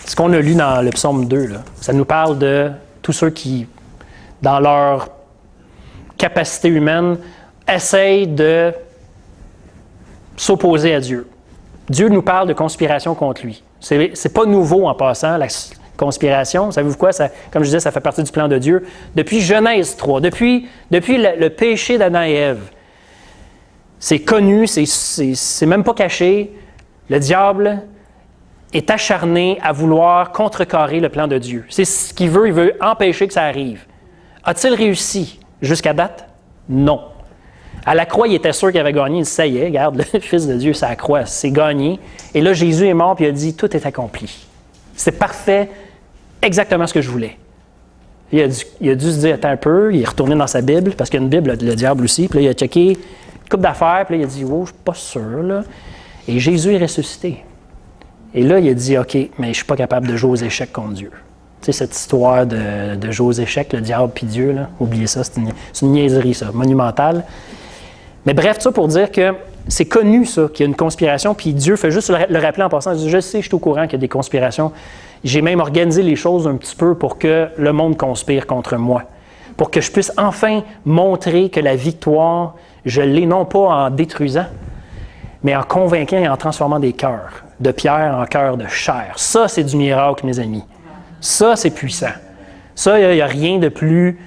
Ce qu'on a lu dans le psaume 2, là, ça nous parle de tous ceux qui, dans leur capacité humaine, essayent de s'opposer à Dieu. Dieu nous parle de conspiration contre lui. C'est pas nouveau en passant, la conspiration. Savez-vous quoi? Ça, comme je disais, ça fait partie du plan de Dieu. Depuis Genèse 3, depuis le péché d'Adam et Ève, c'est connu, c'est même pas caché. Le diable est acharné à vouloir contrecarrer le plan de Dieu. C'est ce qu'il veut, il veut empêcher que ça arrive. A-t-il réussi jusqu'à date? Non. À la croix, il était sûr qu'il avait gagné. Il dit, ça y est, regarde, le Fils de Dieu, c'est à la croix, c'est gagné. Et là, Jésus est mort, puis il a dit, tout est accompli. C'est parfait, exactement ce que je voulais. Il a dû se dire, attends un peu, il est retourné dans sa Bible, parce qu'il y a une Bible, le diable aussi, puis là, il a checké une couple d'affaires, puis là, il a dit, oh, je suis pas sûr, là. Et Jésus est ressuscité. Et là, il a dit, OK, mais je ne suis pas capable de jouer aux échecs contre Dieu. Tu sais, cette histoire de jouer aux échecs, le diable puis Dieu, là, oubliez ça, c'est une niaiserie, ça, monumentale. Mais bref, ça pour dire que c'est connu, ça, qu'il y a une conspiration, puis Dieu fait juste le rappeler en passant. Il dit, je sais, je suis au courant qu'il y a des conspirations. J'ai même organisé les choses un petit peu pour que le monde conspire contre moi. Pour que je puisse enfin montrer que la victoire, je l'ai non pas en détruisant, mais en convainquant et en transformant des cœurs de pierre en cœurs de chair. Ça, c'est du miracle, mes amis. Ça, c'est puissant. Ça, il n'y a rien de plus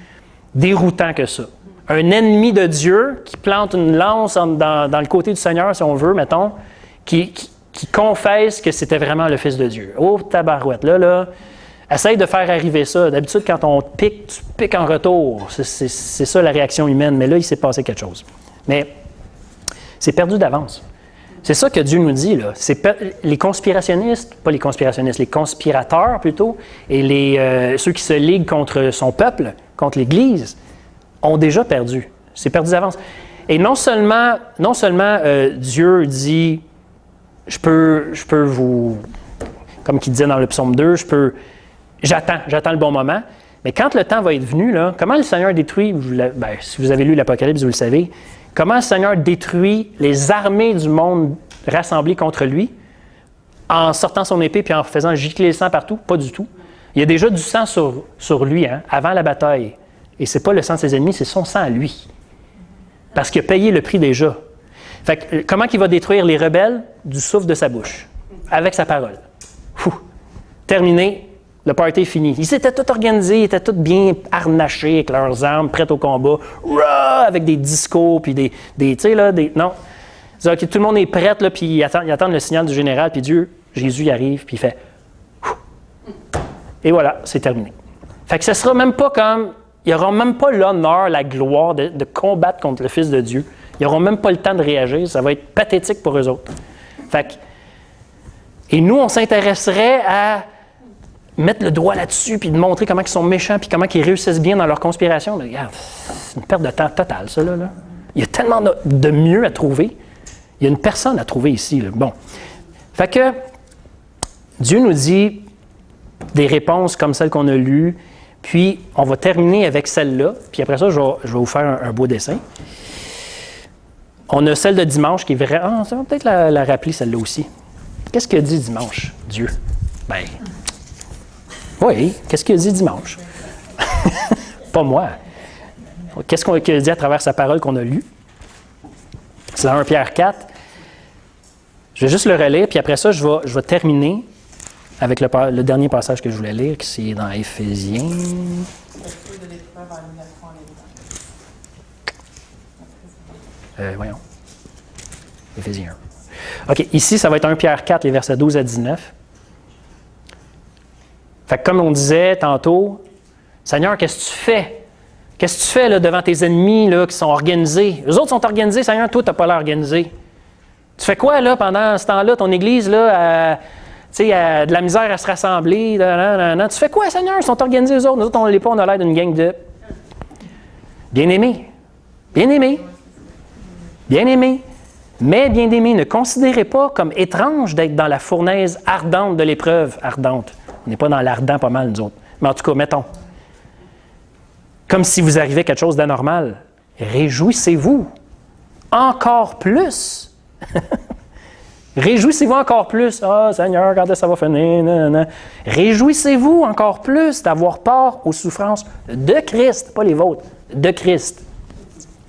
déroutant que ça. Un ennemi de Dieu qui plante une lance dans le côté du Seigneur, si on veut, mettons, qui confesse que c'était vraiment le Fils de Dieu. Oh, tabarouette, là, essaye de faire arriver ça. D'habitude, quand on pique, tu piques en retour. C'est ça la réaction humaine. Mais là, il s'est passé quelque chose. Mais c'est perdu d'avance. C'est ça que Dieu nous dit, là. Les conspirationnistes, pas les conspirationnistes, les conspirateurs plutôt, et ceux qui se liguent contre son peuple, contre l'Église, ont déjà perdu. C'est perdu d'avance. Et non seulement Dieu dit, je peux vous, comme il disait dans le psaume 2, j'attends le bon moment, mais quand le temps va être venu, là, comment le Seigneur détruit, si vous avez lu l'Apocalypse, vous le savez, comment le Seigneur détruit les armées du monde rassemblées contre lui en sortant son épée puis en faisant gicler le sang partout? Pas du tout. Il y a déjà du sang sur lui, hein, avant la bataille. Et ce n'est pas le sang de ses ennemis, c'est son sang à lui. Parce qu'il a payé le prix déjà. Fait que, comment il va détruire les rebelles? Du souffle de sa bouche, avec sa parole. Terminé, Le party est fini. Ils étaient tous organisés, ils étaient tous bien harnachés avec leurs armes, prêts au combat, Rah! Avec des discours, puis des tu sais, là, non. Ils disent, OK, tout le monde est prêt, là, puis ils attendent le signal du général, puis Jésus, il arrive, puis il fait... Et voilà, c'est terminé. Fait que ce sera même pas comme... Il n'y aura même pas l'honneur, la gloire de combattre contre le Fils de Dieu. Ils n'auront même pas le temps de réagir. Ça va être pathétique pour eux autres. Fait que, et nous, on s'intéresserait à mettre le doigt là-dessus, puis de montrer comment ils sont méchants, puis comment ils réussissent bien dans leur conspiration. Mais regarde, c'est une perte de temps totale, ça, là. Il y a tellement de mieux à trouver. Il y a une personne à trouver ici, là. Bon. Fait que Dieu nous dit des réponses comme celles qu'on a lues, puis on va terminer avec celle-là, puis après ça, je vais vous faire un beau dessin. On a celle de dimanche qui est vraiment... ça va peut-être la rappeler, celle-là aussi. Qu'est-ce qu'il dit dimanche, Dieu? Ben, oui, qu'est-ce qu'il dit dimanche? Pas moi. Qu'est-ce qu'il dit à travers sa parole qu'on a lue? C'est dans 1 Pierre 4. Je vais juste le relire, puis après ça, je vais terminer avec le dernier passage que je voulais lire, qui est dans Éphésiens. Voyons. Éphésiens 1. OK, ici, ça va être 1 Pierre 4, les versets 12 à 19. Fait que comme on disait tantôt, Seigneur, qu'est-ce que tu fais? Qu'est-ce que tu fais là, devant tes ennemis là, qui sont organisés? Eux autres sont organisés, Seigneur, toi, tu n'as pas l'air organisé. Tu fais quoi là, pendant ce temps-là, ton Église, là, a de la misère à se rassembler? Tu fais quoi, Seigneur? Ils sont organisés, eux autres. Nous autres, on ne l'est pas, on a l'air d'une gang de... Bien-aimés. Bien-aimés. Bien-aimés. Mais, bien-aimés, ne considérez pas comme étrange d'être dans la fournaise ardente de l'épreuve. Ardente. On n'est pas dans l'ardent pas mal, nous autres. Mais en tout cas, mettons. Comme si vous arrivait quelque chose d'anormal. Réjouissez-vous. Encore plus. Réjouissez-vous encore plus. Ah, Seigneur, quand ça va finir? Nanana. Réjouissez-vous encore plus d'avoir part aux souffrances de Christ, pas les vôtres, de Christ.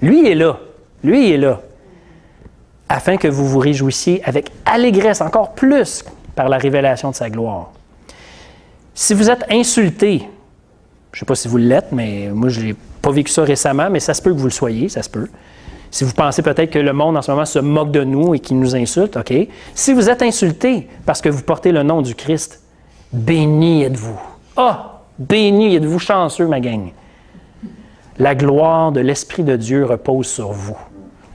Lui, il est là. Lui, il est là. Afin que vous vous réjouissiez avec allégresse encore plus par la révélation de sa gloire. Si vous êtes insulté, je ne sais pas si vous l'êtes, mais moi, je n'ai pas vécu ça récemment, mais ça se peut que vous le soyez, ça se peut. Si vous pensez peut-être que le monde en ce moment se moque de nous et qu'il nous insulte, OK. Si vous êtes insulté parce que vous portez le nom du Christ, béni êtes-vous. Ah! Béni êtes-vous, chanceux, ma gang. La gloire de l'Esprit de Dieu repose sur vous.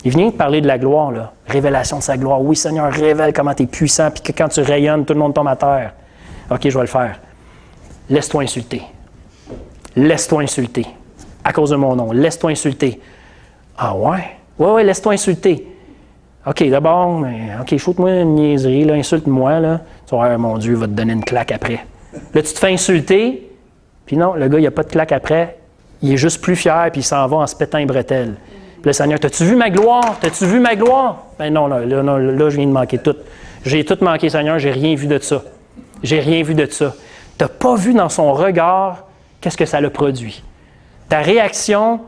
Il vient de parler de la gloire, là. Révélation de sa gloire. Oui, Seigneur, révèle comment tu es puissant, puis que quand tu rayonnes, tout le monde tombe à terre. OK, je vais le faire. Laisse-toi insulter. Laisse-toi insulter. À cause de mon nom. Laisse-toi insulter. Ah ouais? Ouais, laisse-toi insulter. OK, d'abord, OK, shoot-moi une niaiserie, là, insulte-moi, là. Tu vas voir, mon Dieu, va te donner une claque après. Là, tu te fais insulter, puis non, le gars, il n'y a pas de claque après. Il est juste plus fier, puis il s'en va en se pétant les bretelles. Puis là, Seigneur, t'as-tu vu ma gloire? T'as-tu vu ma gloire? Ben non, là, je viens de manquer tout. J'ai tout manqué, Seigneur, j'ai rien vu de ça. J'ai rien vu de ça. T'as pas vu dans son regard qu'est-ce que ça l'a produit. Ta réaction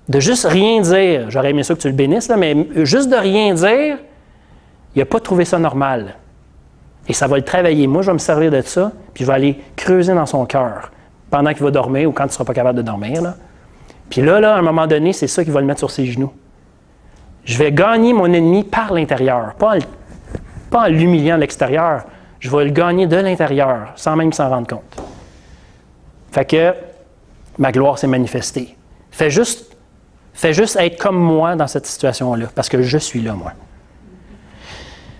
de juste rien dire, j'aurais aimé ça que tu le bénisses, là, mais juste de rien dire, il n'a pas trouvé ça normal. Et ça va le travailler. Moi, je vais me servir de ça, puis je vais aller creuser dans son cœur pendant qu'il va dormir ou quand il ne sera pas capable de dormir. Là. Puis là, à un moment donné, c'est ça qui va le mettre sur ses genoux. Je vais gagner mon ennemi par l'intérieur, pas en l'humiliant à l'extérieur. Je vais le gagner de l'intérieur, sans même s'en rendre compte. Fait que ma gloire s'est manifestée. Fais juste être comme moi dans cette situation-là, parce que je suis là, moi.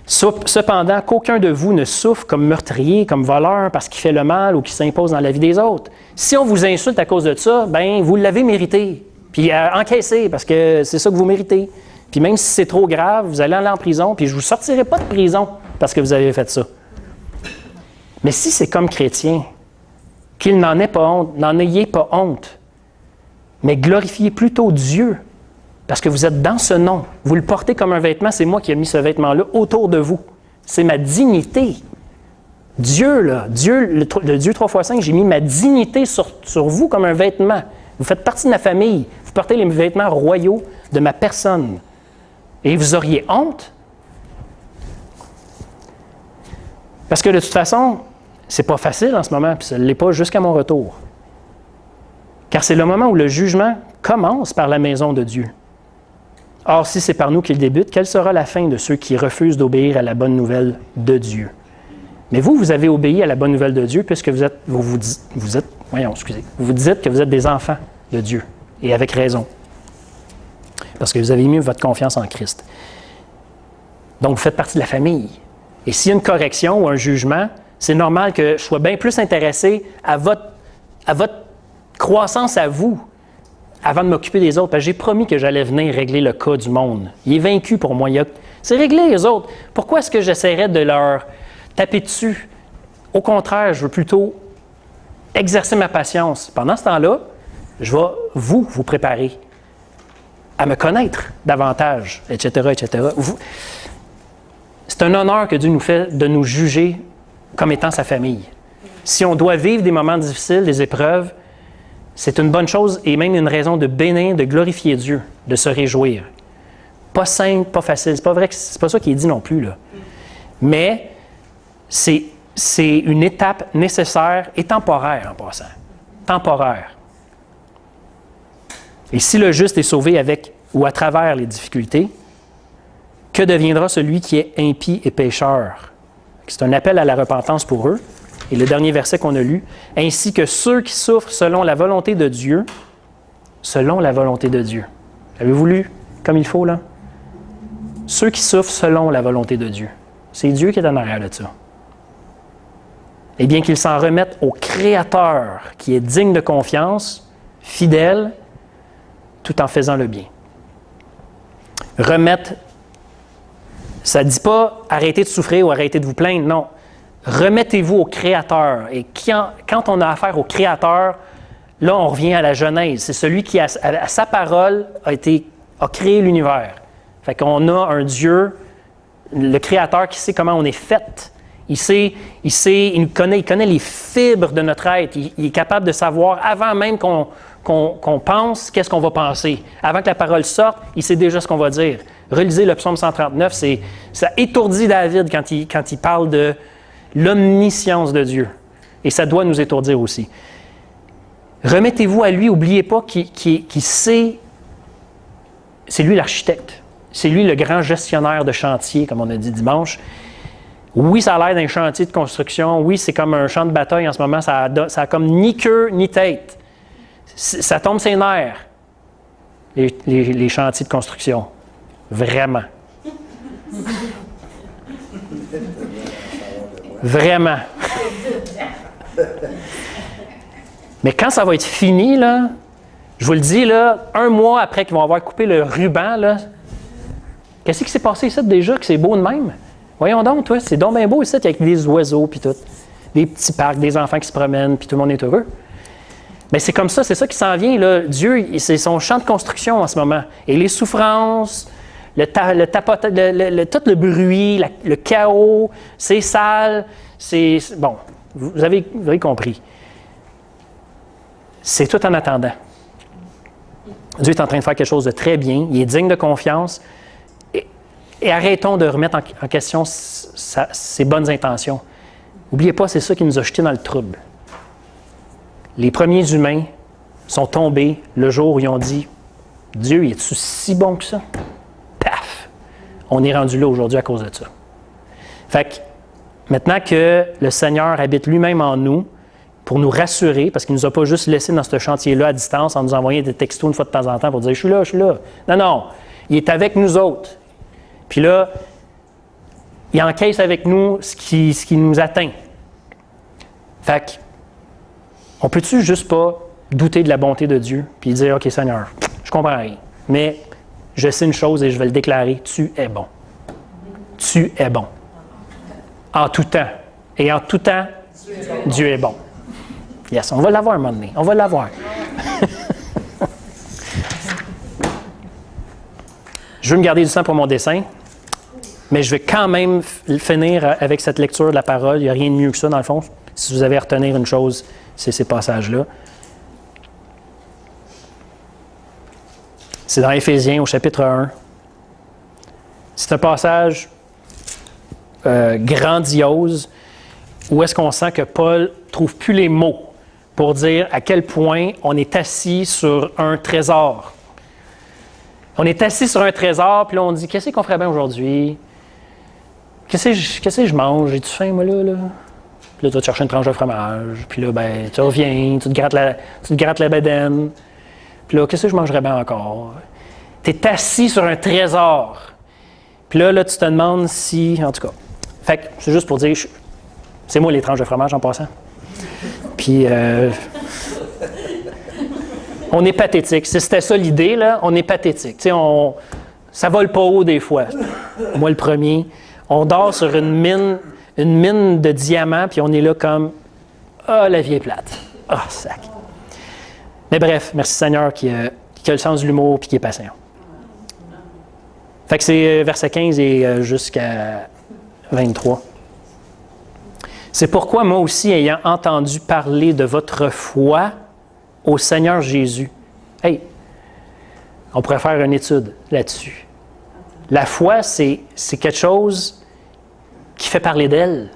Cependant, qu'aucun de vous ne souffre comme meurtrier, comme voleur, parce qu'il fait le mal ou qu'il s'impose dans la vie des autres. Si on vous insulte à cause de ça, bien, vous l'avez mérité. Puis encaissez, parce que c'est ça que vous méritez. Puis même si c'est trop grave, vous allez aller en prison, puis je ne vous sortirai pas de prison parce que vous avez fait ça. Mais si c'est comme chrétien, qu'il n'en ait pas honte, n'en ayez pas honte, mais glorifiez plutôt Dieu, parce que vous êtes dans ce nom. Vous le portez comme un vêtement, c'est moi qui ai mis ce vêtement-là autour de vous. C'est ma dignité. Dieu, là, le Dieu 3x5, j'ai mis ma dignité sur vous comme un vêtement. Vous faites partie de ma famille. Vous portez les vêtements royaux de ma personne. Et vous auriez honte? Parce que de toute façon, c'est pas facile en ce moment, puis ça ne l'est pas jusqu'à mon retour. Car c'est le moment où le jugement commence par la maison de Dieu. Or, si c'est par nous qu'il débute, quelle sera la fin de ceux qui refusent d'obéir à la bonne nouvelle de Dieu? Mais vous avez obéi à la bonne nouvelle de Dieu puisque vous vous dites que vous êtes des enfants de Dieu, et avec raison. Parce que vous avez mis votre confiance en Christ. Donc, vous faites partie de la famille. Et s'il y a une correction ou un jugement, c'est normal que je sois bien plus intéressé à votre croissance à vous avant de m'occuper des autres. Parce que j'ai promis que j'allais venir régler le cas du monde. Il est vaincu pour moi. C'est réglé, les autres. Pourquoi est-ce que j'essaierais de leur taper dessus? Au contraire, je veux plutôt exercer ma patience. Pendant ce temps-là, je vais vous préparer à me connaître davantage, etc., etc. C'est un honneur que Dieu nous fait de nous juger comme étant sa famille. Si on doit vivre des moments difficiles, des épreuves, c'est une bonne chose et même une raison de bénir, de glorifier Dieu, de se réjouir. Pas simple, pas facile. C'est pas vrai que c'est pas ça qui est dit non plus, là. Mais c'est une étape nécessaire et temporaire en passant. Temporaire. Et si le juste est sauvé avec ou à travers les difficultés, que deviendra celui qui est impie et pécheur? C'est un appel à la repentance pour eux. Et le dernier verset qu'on a lu, ainsi que ceux qui souffrent selon la volonté de Dieu, selon la volonté de Dieu. Avez-vous lu comme il faut, là? Ceux qui souffrent selon la volonté de Dieu. C'est Dieu qui est en arrière de ça. Et bien qu'ils s'en remettent au Créateur, qui est digne de confiance, fidèle, tout en faisant le bien. Remettre, ça ne dit pas arrêtez de souffrir ou arrêtez de vous plaindre, non. Remettez-vous au Créateur. Et quand on a affaire au Créateur, là, on revient à la Genèse. C'est celui qui, à sa parole, a créé l'univers. Fait qu'on a un Dieu, le Créateur, qui sait comment on est fait. Il connaît les fibres de notre être. Il est capable de savoir, avant même qu'on pense, qu'est-ce qu'on va penser. Avant que la parole sorte, il sait déjà ce qu'on va dire. Relisez le psaume 139, ça étourdit David quand il parle de l'omniscience de Dieu. Et ça doit nous étourdir aussi. Remettez-vous à lui, n'oubliez pas qu'il sait, c'est lui l'architecte. C'est lui le grand gestionnaire de chantier, comme on a dit dimanche. Oui, ça a l'air d'un chantier de construction. Oui, c'est comme un champ de bataille en ce moment. Ça a comme ni queue ni tête. Ça tombe ses nerfs, les chantiers de construction. Vraiment. Vraiment. Mais quand ça va être fini, là, je vous le dis, là, 1 mois après qu'ils vont avoir coupé le ruban, là, qu'est-ce qui s'est passé ici déjà, que c'est beau de même? Voyons donc, toi, c'est donc bien beau ici, avec des oiseaux, puis tout. Des petits parcs, des enfants qui se promènent, puis tout le monde est heureux. Mais c'est comme ça, c'est ça qui s'en vient, là. Dieu, c'est son champ de construction en ce moment. Et les souffrances, tout le bruit, le chaos, c'est sale, bon, vous avez compris. C'est tout en attendant. Dieu est en train de faire quelque chose de très bien, il est digne de confiance, et arrêtons de remettre en question ses bonnes intentions. N'oubliez pas, c'est ça qui nous a jetés dans le trouble. Les premiers humains sont tombés le jour où ils ont dit « Dieu, est-tu si bon que ça? » Paf! On est rendu là aujourd'hui à cause de ça. Fait que, maintenant que le Seigneur habite lui-même en nous, pour nous rassurer, parce qu'il ne nous a pas juste laissé dans ce chantier-là à distance en nous envoyant des textos une fois de temps en temps pour dire « Je suis là, je suis là. » Non, non, il est avec nous autres. Puis là, il encaisse avec nous ce qui nous atteint. Fait que, on peut-tu juste pas douter de la bonté de Dieu puis dire « OK, Seigneur, je comprends rien, mais je sais une chose et je vais le déclarer, tu es bon. Tu es bon. En tout temps. Et en tout temps, Dieu est bon. » Yes, on va l'avoir un moment donné. On va l'avoir. Je veux me garder du temps pour mon dessin, mais je vais quand même finir avec cette lecture de la parole. Il n'y a rien de mieux que ça, dans le fond. Si vous avez à retenir une chose, c'est ces passages-là. C'est dans Éphésiens, au chapitre 1. C'est un passage grandiose où est-ce qu'on sent que Paul ne trouve plus les mots pour dire à quel point on est assis sur un trésor. On est assis sur un trésor, puis là, on dit, qu'est-ce qu'on ferait bien aujourd'hui? Qu'est-ce que je mange? J'ai-tu faim, moi, là? Puis là, tu vas te chercher une tranche de fromage. Puis là, ben, tu reviens, tu te grattes la bedaine. Puis là, qu'est-ce que je mangerais bien encore? Tu es assis sur un trésor. Puis là, tu te demandes si... En tout cas. Fait que c'est juste pour dire, c'est moi les tranches de fromage en passant. Puis, on est pathétique. Si c'était ça l'idée, là, on est pathétique. Tu sais, ça vole pas haut des fois. Moi, le premier. On dort sur une mine de diamants, puis on est là comme, la vie est plate. Sac. Mais bref, merci Seigneur qui a le sens de l'humour puis qui est patient. Fait que c'est verset 15 et jusqu'à 23. C'est pourquoi moi aussi, ayant entendu parler de votre foi au Seigneur Jésus. Hey, on pourrait faire une étude là-dessus. La foi, c'est quelque chose qui fait parler d'elle.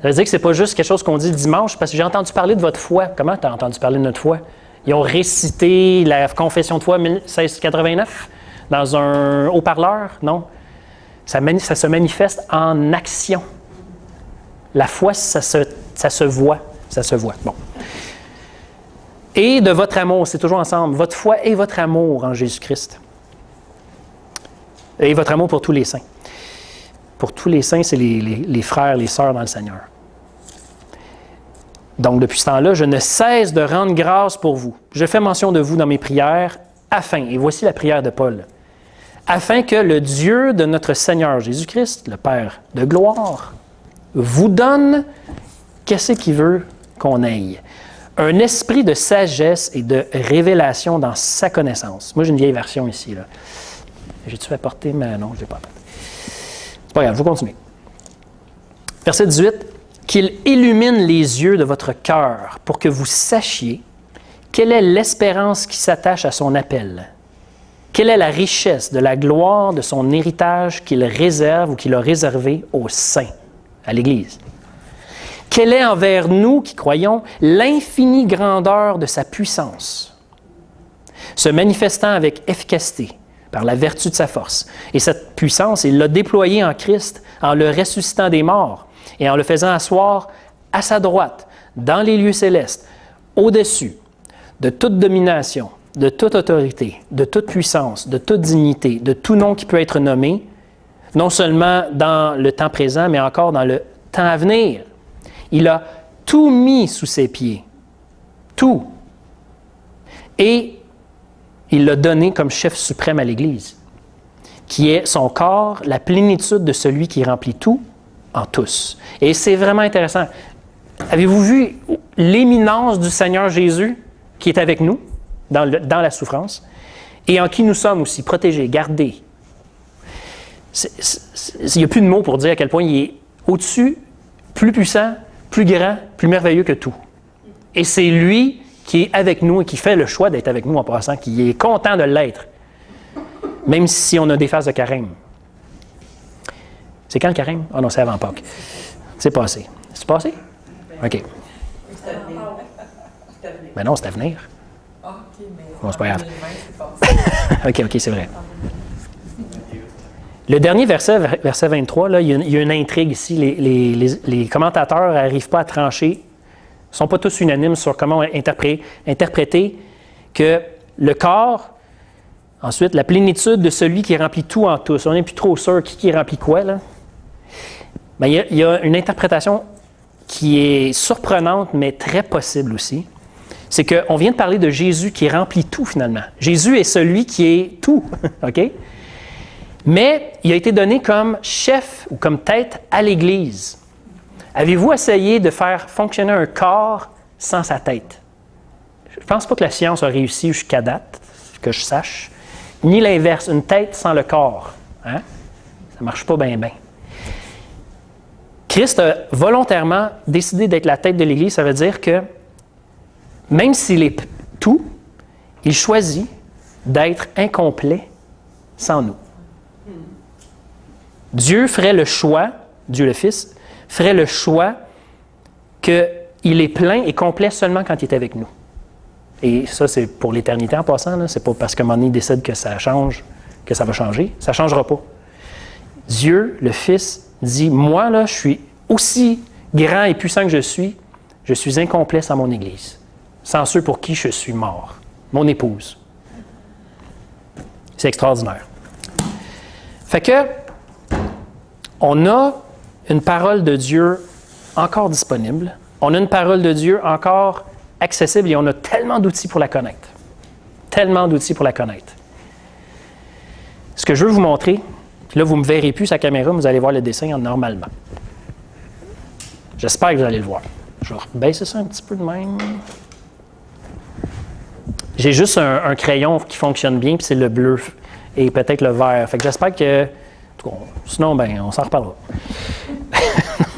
Ça veut dire que c'est pas juste quelque chose qu'on dit le dimanche, parce que j'ai entendu parler de votre foi. Comment tu as entendu parler de notre foi? Ils ont récité la confession de foi 1689 dans un haut-parleur? Non. Ça se manifeste en action. La foi, ça se voit. Ça se voit. Bon. Et de votre amour, c'est toujours ensemble. Votre foi et votre amour en Jésus-Christ. Et votre amour pour tous les saints. Pour tous les saints, c'est les frères, les sœurs dans le Seigneur. Donc, depuis ce temps-là, je ne cesse de rendre grâce pour vous. Je fais mention de vous dans mes prières, afin, et voici la prière de Paul, afin que le Dieu de notre Seigneur Jésus-Christ, le Père de gloire, vous donne, qu'est-ce qu'il veut qu'on ait? Un esprit de sagesse et de révélation dans sa connaissance. Moi, j'ai une vieille version ici. Là. J'ai-tu apporté? Mais non, je ne l'ai pas apporté. C'est pas grave, je vais continuer. Verset 18. Qu'il illumine les yeux de votre cœur pour que vous sachiez quelle est l'espérance qui s'attache à son appel. Quelle est la richesse de la gloire de son héritage qu'il réserve ou qu'il a réservé aux saints, à l'Église. Quelle est envers nous qui croyons l'infinie grandeur de sa puissance, se manifestant avec efficacité par la vertu de sa force. Et cette puissance, il l'a déployée en Christ en le ressuscitant des morts et en le faisant asseoir à sa droite, dans les lieux célestes, au-dessus de toute domination, de toute autorité, de toute puissance, de toute dignité, de tout nom qui peut être nommé, non seulement dans le temps présent, mais encore dans le temps à venir. Il a tout mis sous ses pieds. Tout. Et il l'a donné comme chef suprême à l'Église, qui est son corps, la plénitude de celui qui remplit tout en tous. Et c'est vraiment intéressant. Avez-vous vu l'éminence du Seigneur Jésus qui est avec nous dans la souffrance et en qui nous sommes aussi protégés, gardés? Il n'y a plus de mots pour dire à quel point il est au-dessus, plus puissant, plus grand, plus merveilleux que tout. Et c'est lui qui est avec nous et qui fait le choix d'être avec nous en passant, qui est content de l'être, même si on a des phases de carême. C'est quand le carême? Ah non, c'est avant Pâques. C'est passé. C'est passé? OK. Ben non, c'est à venir. Bon, c'est pas grave. OK, c'est vrai. Le dernier verset, verset 23, là, il y a une intrigue ici. Les commentateurs n'arrivent pas à trancher. Ils ne sont pas tous unanimes sur comment interpréter que le corps, ensuite, la plénitude de celui qui remplit tout en tous. On n'est plus trop sûr qui remplit quoi, là. Ben, il y a une interprétation qui est surprenante, mais très possible aussi. C'est qu'on vient de parler de Jésus qui remplit tout, finalement. Jésus est celui qui est tout, OK? Mais il a été donné comme chef ou comme tête à l'Église. Avez-vous essayé de faire fonctionner un corps sans sa tête? Je ne pense pas que la science a réussi jusqu'à date, que je sache. Ni l'inverse, une tête sans le corps. Hein? Ça ne marche pas bien. Christ a volontairement décidé d'être la tête de l'Église. Ça veut dire que même s'il est tout, il choisit d'être incomplet sans nous. Dieu ferait le choix, Dieu le Fils, ferait le choix qu'il est plein et complet seulement quand il est avec nous. Et ça, c'est pour l'éternité en passant. Là. C'est pas parce qu'à un moment donné, il décide que ça change, que ça va changer. Ça ne changera pas. Dieu, le Fils, dit, moi, là, je suis aussi grand et puissant que je suis incomplet sans mon Église, sans ceux pour qui je suis mort, mon épouse. C'est extraordinaire. Fait que, on a une parole de Dieu encore disponible, on a une parole de Dieu encore accessible et on a tellement d'outils pour la connaître. Tellement d'outils pour la connaître. Ce que je veux vous montrer, puis là, vous ne me verrez plus sa caméra, mais vous allez voir le dessin normalement. J'espère que vous allez le voir. Je vais baisser ça un petit peu de même. J'ai juste un crayon qui fonctionne bien, puis c'est le bleu et peut-être le vert. Fait que j'espère que... Sinon, ben, on s'en reparlera.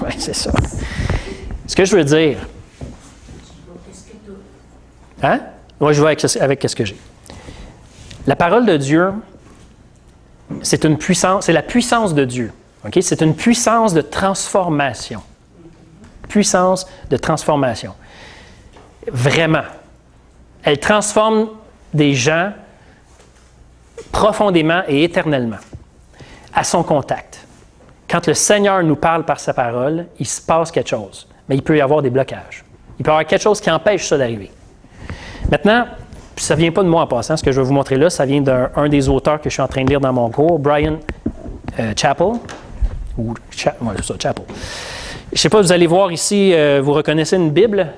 Oui, c'est ça. Ce que je veux dire... Hein? Oui, je vais avec ce que j'ai. La parole de Dieu, c'est une puissance, c'est la puissance de Dieu. Okay? C'est une puissance de transformation. Puissance de transformation. Vraiment. Elle transforme des gens profondément et éternellement à son contact. Quand le Seigneur nous parle par sa parole, il se passe quelque chose. Mais il peut y avoir des blocages. Il peut y avoir quelque chose qui empêche ça d'arriver. Maintenant, ça ne vient pas de moi en passant. Ce que je vais vous montrer là, ça vient d'un des auteurs que je suis en train de lire dans mon cours, Bryan Chapell. Oui, c'est ça, Chapell. Je ne sais pas, vous allez voir ici, vous reconnaissez une Bible?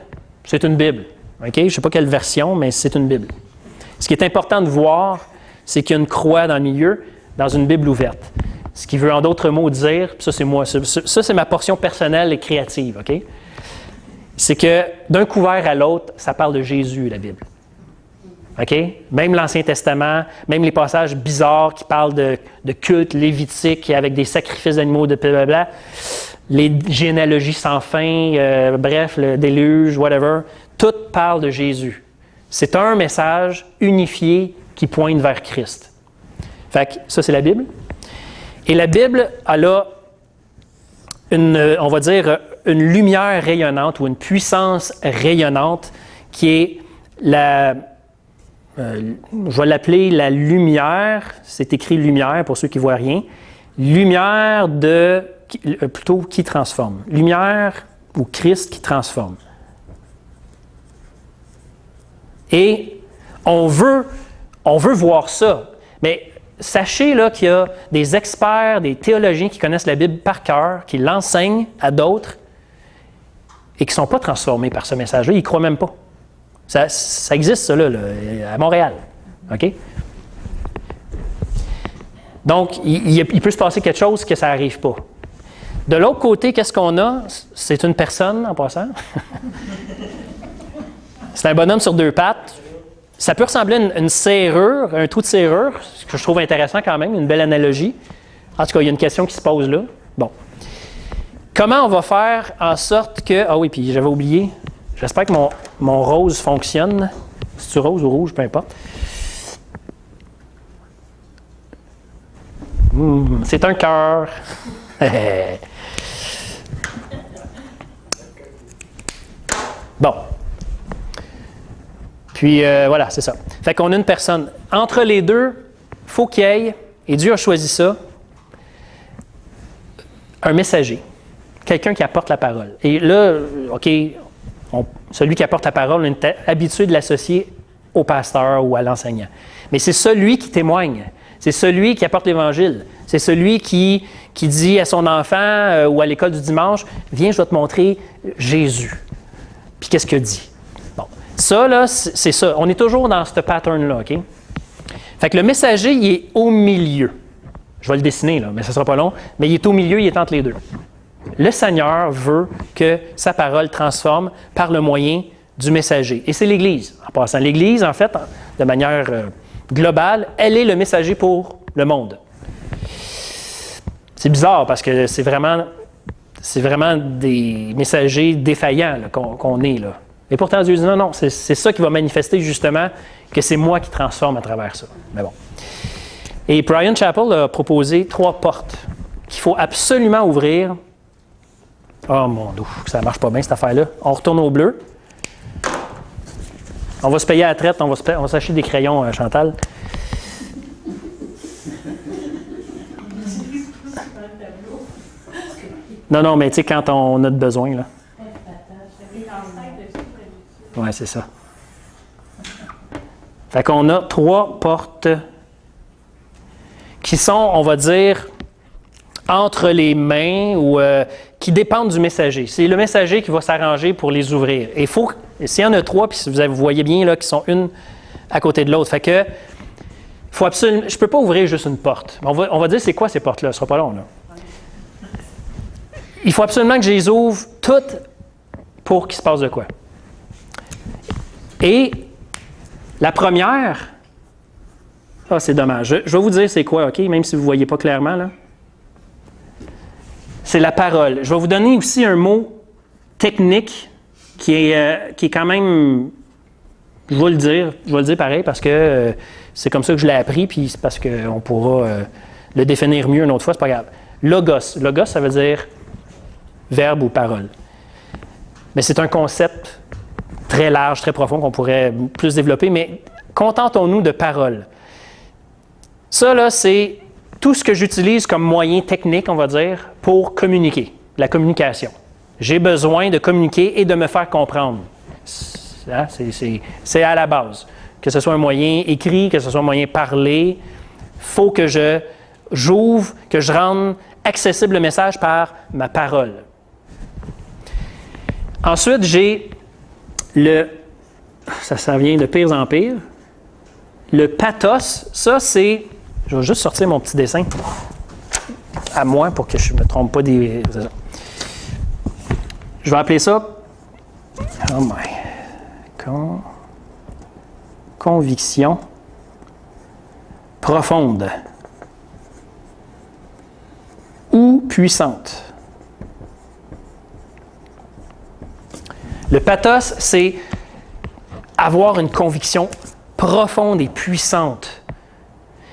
C'est une Bible. Okay? Je ne sais pas quelle version, mais c'est une Bible. Ce qui est important de voir, c'est qu'il y a une croix dans le milieu, dans une Bible ouverte. Ce qui veut en d'autres mots dire, ça c'est moi, ça c'est ma portion personnelle et créative, OK? C'est que d'un couvert à l'autre, ça parle de Jésus, la Bible. OK? Même l'Ancien Testament, même les passages bizarres qui parlent de culte lévitique avec des sacrifices d'animaux, de blablabla, les généalogies sans fin, bref, le déluge, whatever, tout parle de Jésus. C'est un message unifié qui pointe vers Christ. Fait que ça, c'est la Bible. Et la Bible, elle a on va dire, une lumière rayonnante ou une puissance rayonnante qui est je vais l'appeler la lumière, c'est écrit lumière pour ceux qui ne voient rien, lumière plutôt qui transforme. Lumière ou Christ qui transforme. Et on veut voir ça, mais sachez là, qu'il y a des experts, des théologiens qui connaissent la Bible par cœur, qui l'enseignent à d'autres et qui ne sont pas transformés par ce message-là. Ils ne croient même pas. Ça existe, ça, là, à Montréal. OK? Donc, il peut se passer quelque chose que ça n'arrive pas. De l'autre côté, qu'est-ce qu'on a? C'est une personne, en passant. C'est un bonhomme sur deux pattes. Ça peut ressembler à une serrure, un trou de serrure, ce que je trouve intéressant quand même, une belle analogie. En tout cas, il y a une question qui se pose là. Bon. Comment on va faire en sorte que... Ah oui, puis j'avais oublié. J'espère que mon rose fonctionne. C'est-tu rose ou rouge? Peu importe. C'est un cœur. Bon. Puis voilà, c'est ça. Fait qu'on a une personne. Entre les deux, il faut qu'il y ait, et Dieu a choisi ça, un messager. Quelqu'un qui apporte la parole. Et là, OK, celui qui apporte la parole, on est habitué de l'associer au pasteur ou à l'enseignant. Mais c'est celui qui témoigne. C'est celui qui apporte l'Évangile. C'est celui qui dit à son enfant ou à l'école du dimanche, « Viens, je vais te montrer Jésus. » Puis qu'est-ce qu'il dit? Bon. Ça, là, c'est ça. On est toujours dans ce pattern-là, OK? Fait que le messager, il est au milieu. Je vais le dessiner, là, mais ça ne sera pas long. Mais il est au milieu, il est entre les deux. Le Seigneur veut que sa parole transforme par le moyen du messager. Et c'est l'Église. En passant, l'Église, en fait, de manière globale, elle est le messager pour le monde. C'est bizarre parce que c'est vraiment des messagers défaillants là, qu'on est là. Et pourtant, Dieu dit non, c'est ça qui va manifester justement que c'est moi qui transforme à travers ça. Mais bon. Et Bryan Chapell a proposé 3 portes qu'il faut absolument ouvrir Oh mon Dieu, ça marche pas bien cette affaire-là. On retourne au bleu. On va se payer à la traite, on va s'acheter des crayons, Chantal. Non, mais tu sais, quand on a de besoin, là. Oui, c'est ça. Fait qu'on a 3 portes qui sont, on va dire, entre les mains ou qui dépendent du messager. C'est le messager qui va s'arranger pour les ouvrir. Et s'il y en a 3, puis vous voyez bien là, qui sont une à côté de l'autre. Fait que, faut absolument, je ne peux pas ouvrir juste une porte. On va dire c'est quoi ces portes-là, ce ne sera pas long. Là. Il faut absolument que je les ouvre toutes pour qu'il se passe de quoi. Et la première, c'est dommage. Je vais vous dire c'est quoi, OK, même si vous ne voyez pas clairement, là. C'est la parole. Je vais vous donner aussi un mot technique qui est quand même, je vais le dire pareil parce que c'est comme ça que je l'ai appris, puis c'est parce qu'on pourra le définir mieux une autre fois, c'est pas grave. Logos. Logos, ça veut dire verbe ou parole. Mais c'est un concept très large, très profond qu'on pourrait plus développer, mais contentons-nous de parole. Ça, là, c'est tout ce que j'utilise comme moyen technique, on va dire, pour communiquer, la communication. J'ai besoin de communiquer et de me faire comprendre. C'est à la base. Que ce soit un moyen écrit, que ce soit un moyen parlé, il faut que j'ouvre, que je rende accessible le message par ma parole. Ensuite, j'ai ça vient de pire en pire, le pathos, ça c'est, je vais juste sortir mon petit dessin à moi pour que je ne me trompe pas des... Je vais appeler ça, conviction profonde ou puissante. Le pathos, c'est avoir une conviction profonde et puissante.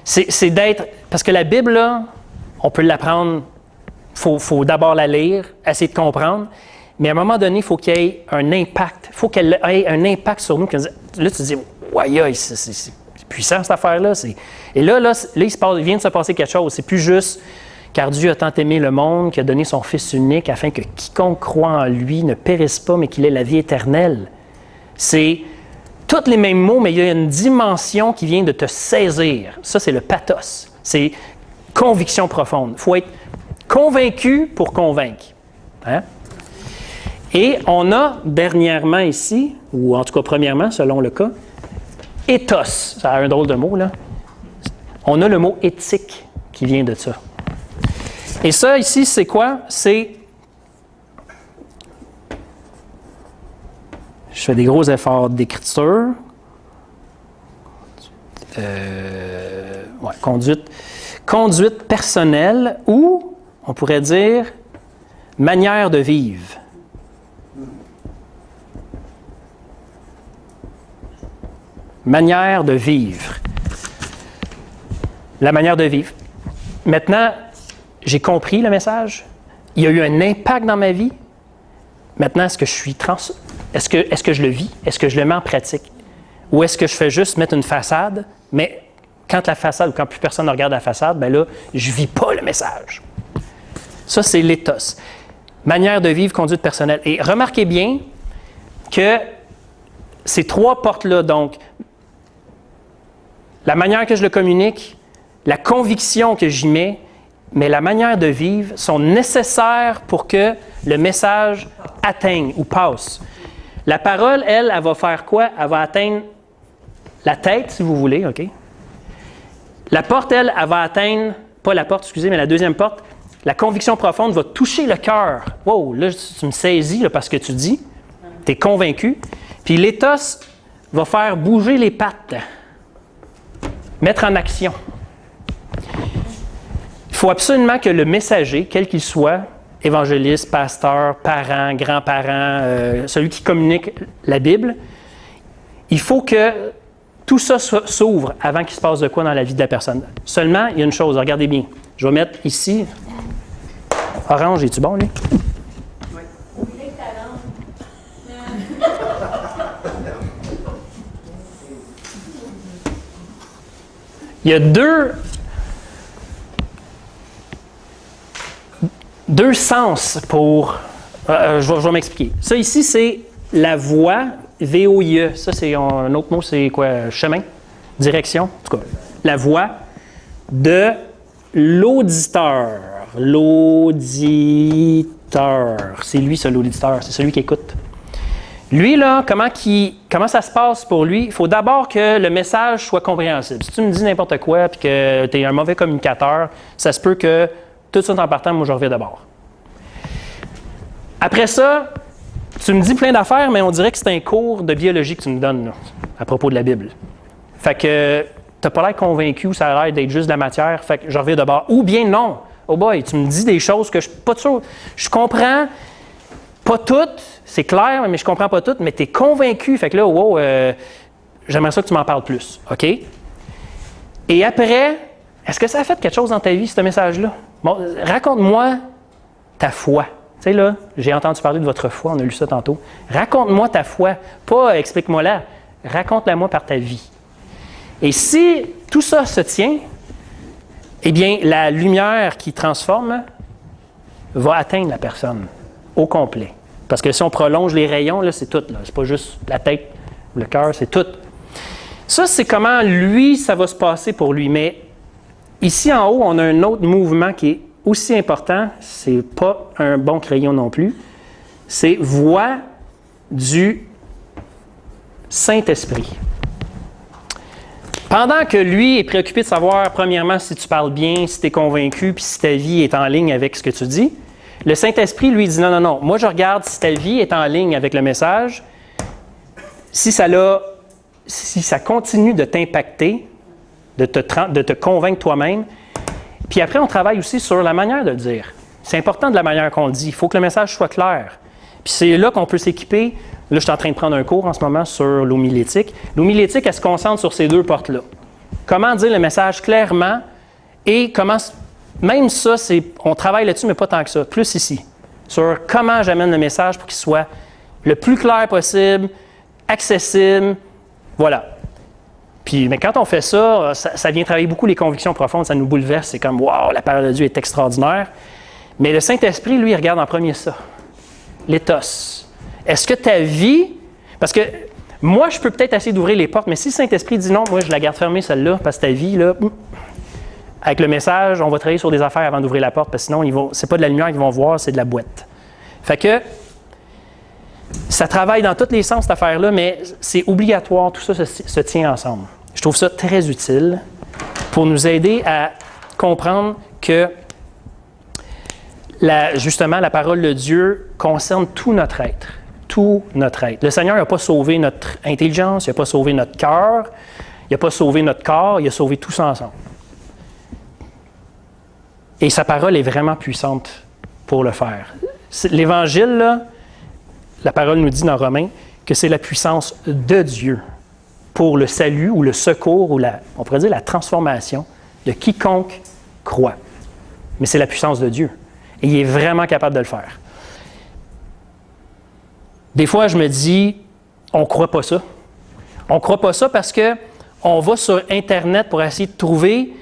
C'est d'être... Parce que la Bible, là, on peut l'apprendre, il faut d'abord la lire, essayer de comprendre, mais à un moment donné, il faut qu'il y ait un impact. Il faut qu'elle ait un impact sur nous. Là, tu te dis, ouais, c'est puissant cette affaire-là. Et là, il vient de se passer quelque chose. C'est plus juste... Car Dieu a tant aimé le monde qu'il a donné son Fils unique afin que quiconque croit en lui ne périsse pas, mais qu'il ait la vie éternelle. C'est tous les mêmes mots, mais il y a une dimension qui vient de te saisir. Ça, c'est le pathos. C'est conviction profonde. Il faut être convaincu pour convaincre. Hein? Et on a dernièrement ici, ou en tout cas premièrement, selon le cas, ethos. Ça a un drôle de mot, là. On a le mot éthique qui vient de ça. Et ça, ici, c'est quoi? C'est... Je fais des gros efforts d'écriture. Conduite personnelle ou, on pourrait dire, manière de vivre. Manière de vivre. La manière de vivre. Maintenant, j'ai compris le message. Il y a eu un impact dans ma vie. Maintenant, est-ce que est-ce que je le vis? Est-ce que je le mets en pratique? Ou est-ce que je fais juste mettre une façade, mais quand la façade ou quand plus personne ne regarde la façade, bien là, je ne vis pas le message. Ça, c'est l'éthos. Manière de vivre, conduite personnelle. Et remarquez bien que ces 3 portes-là, donc, la manière que je le communique, la conviction que j'y mets, mais la manière de vivre sont nécessaires pour que le message atteigne ou passe. La parole, elle va faire quoi? Elle va atteindre la tête, si vous voulez, OK? La porte, elle va atteindre, pas la porte, excusez, mais la deuxième porte, la conviction profonde va toucher le cœur. Wow, là, tu me saisis là, parce que tu dis, tu es convaincu. Puis l'éthos va faire bouger les pattes, mettre en action. Il faut absolument que le messager, quel qu'il soit, évangéliste, pasteur, parent, grand-parent, celui qui communique la Bible, il faut que tout ça s'ouvre avant qu'il se passe de quoi dans la vie de la personne. Seulement, il y a une chose, regardez bien. Je vais mettre ici. Orange, es-tu bon, lui? Oui. Nique ta langue. Il y a deux sens pour... je vais m'expliquer. Ça ici, c'est la voie, V-O-I-E. Ça, c'est un autre mot, c'est quoi? Chemin? Direction? En tout cas, la voie de l'auditeur. L'auditeur. C'est lui, ça, l'auditeur. C'est celui qui écoute. Lui, là, comment ça se passe pour lui? Il faut d'abord que le message soit compréhensible. Si tu me dis n'importe quoi et que tu es un mauvais communicateur, ça se peut que tout de suite en partant, moi, je reviens d'abord. Après ça, tu me dis plein d'affaires, mais on dirait que c'est un cours de biologie que tu me donnes là, à propos de la Bible. Fait que tu n'as pas l'air convaincu ou ça a l'air d'être juste de la matière, fait que je reviens d'abord. Ou bien non. Oh boy, tu me dis des choses que je ne suis pas sûr. Je comprends pas toutes, c'est clair, mais je comprends pas toutes, mais tu es convaincu. Fait que là, wow, j'aimerais ça que tu m'en parles plus. OK? Et après, est-ce que ça a fait quelque chose dans ta vie, ce message-là? Bon, raconte-moi ta foi. Tu sais, là, j'ai entendu parler de votre foi, on a lu ça tantôt. Raconte-moi ta foi, pas explique-moi-la. Raconte-la-moi par ta vie. Et si tout ça se tient, eh bien, la lumière qui transforme va atteindre la personne au complet. Parce que si on prolonge les rayons, là, c'est tout. Là. C'est pas juste la tête ou le cœur, c'est tout. Ça, c'est comment lui, ça va se passer pour lui. Mais ici en haut, on a un autre mouvement qui est aussi important. C'est pas un bon crayon non plus. C'est voix du Saint-Esprit. Pendant que lui est préoccupé de savoir, premièrement, si tu parles bien, si tu es convaincu, puis si ta vie est en ligne avec ce que tu dis, le Saint-Esprit, lui, dit non, moi, je regarde si ta vie est en ligne avec le message, si ça continue de t'impacter, de te convaincre toi-même. Puis après, on travaille aussi sur la manière de le dire. C'est important de la manière qu'on le dit. Il faut que le message soit clair. Puis c'est là qu'on peut s'équiper. Là, je suis en train de prendre un cours en ce moment sur l'homilétique. L'homilétique, elle se concentre sur ces deux portes-là. Comment dire le message clairement et comment... Même ça, on travaille là-dessus, mais pas tant que ça. Plus ici. Sur comment j'amène le message pour qu'il soit le plus clair possible, accessible. Voilà. Puis, mais quand on fait ça, ça vient travailler beaucoup les convictions profondes, ça nous bouleverse. C'est comme, wow, la parole de Dieu est extraordinaire. Mais le Saint-Esprit, lui, il regarde en premier ça. L'éthos. Est-ce que ta vie... Parce que moi, je peux peut-être essayer d'ouvrir les portes, mais si le Saint-Esprit dit non, moi, je la garde fermée, celle-là, parce que ta vie, là... Avec le message, on va travailler sur des affaires avant d'ouvrir la porte, parce que sinon, c'est pas de la lumière qu'ils vont voir, c'est de la boîte. Fait que ça travaille dans tous les sens, cette affaire-là, mais c'est obligatoire, tout ça se tient ensemble. Je trouve ça très utile pour nous aider à comprendre que, justement, la parole de Dieu concerne tout notre être. Tout notre être. Le Seigneur n'a pas sauvé notre intelligence, il n'a pas sauvé notre cœur, il n'a pas sauvé notre corps, il a sauvé tout ça ensemble. Et sa parole est vraiment puissante pour le faire. L'Évangile, là, la parole nous dit dans Romains que c'est la puissance de Dieu pour le salut ou le secours ou on pourrait dire la transformation de quiconque croit. Mais c'est la puissance de Dieu. Et il est vraiment capable de le faire. Des fois, je me dis, on ne croit pas ça. On ne croit pas ça parce qu'on va sur Internet pour essayer de trouver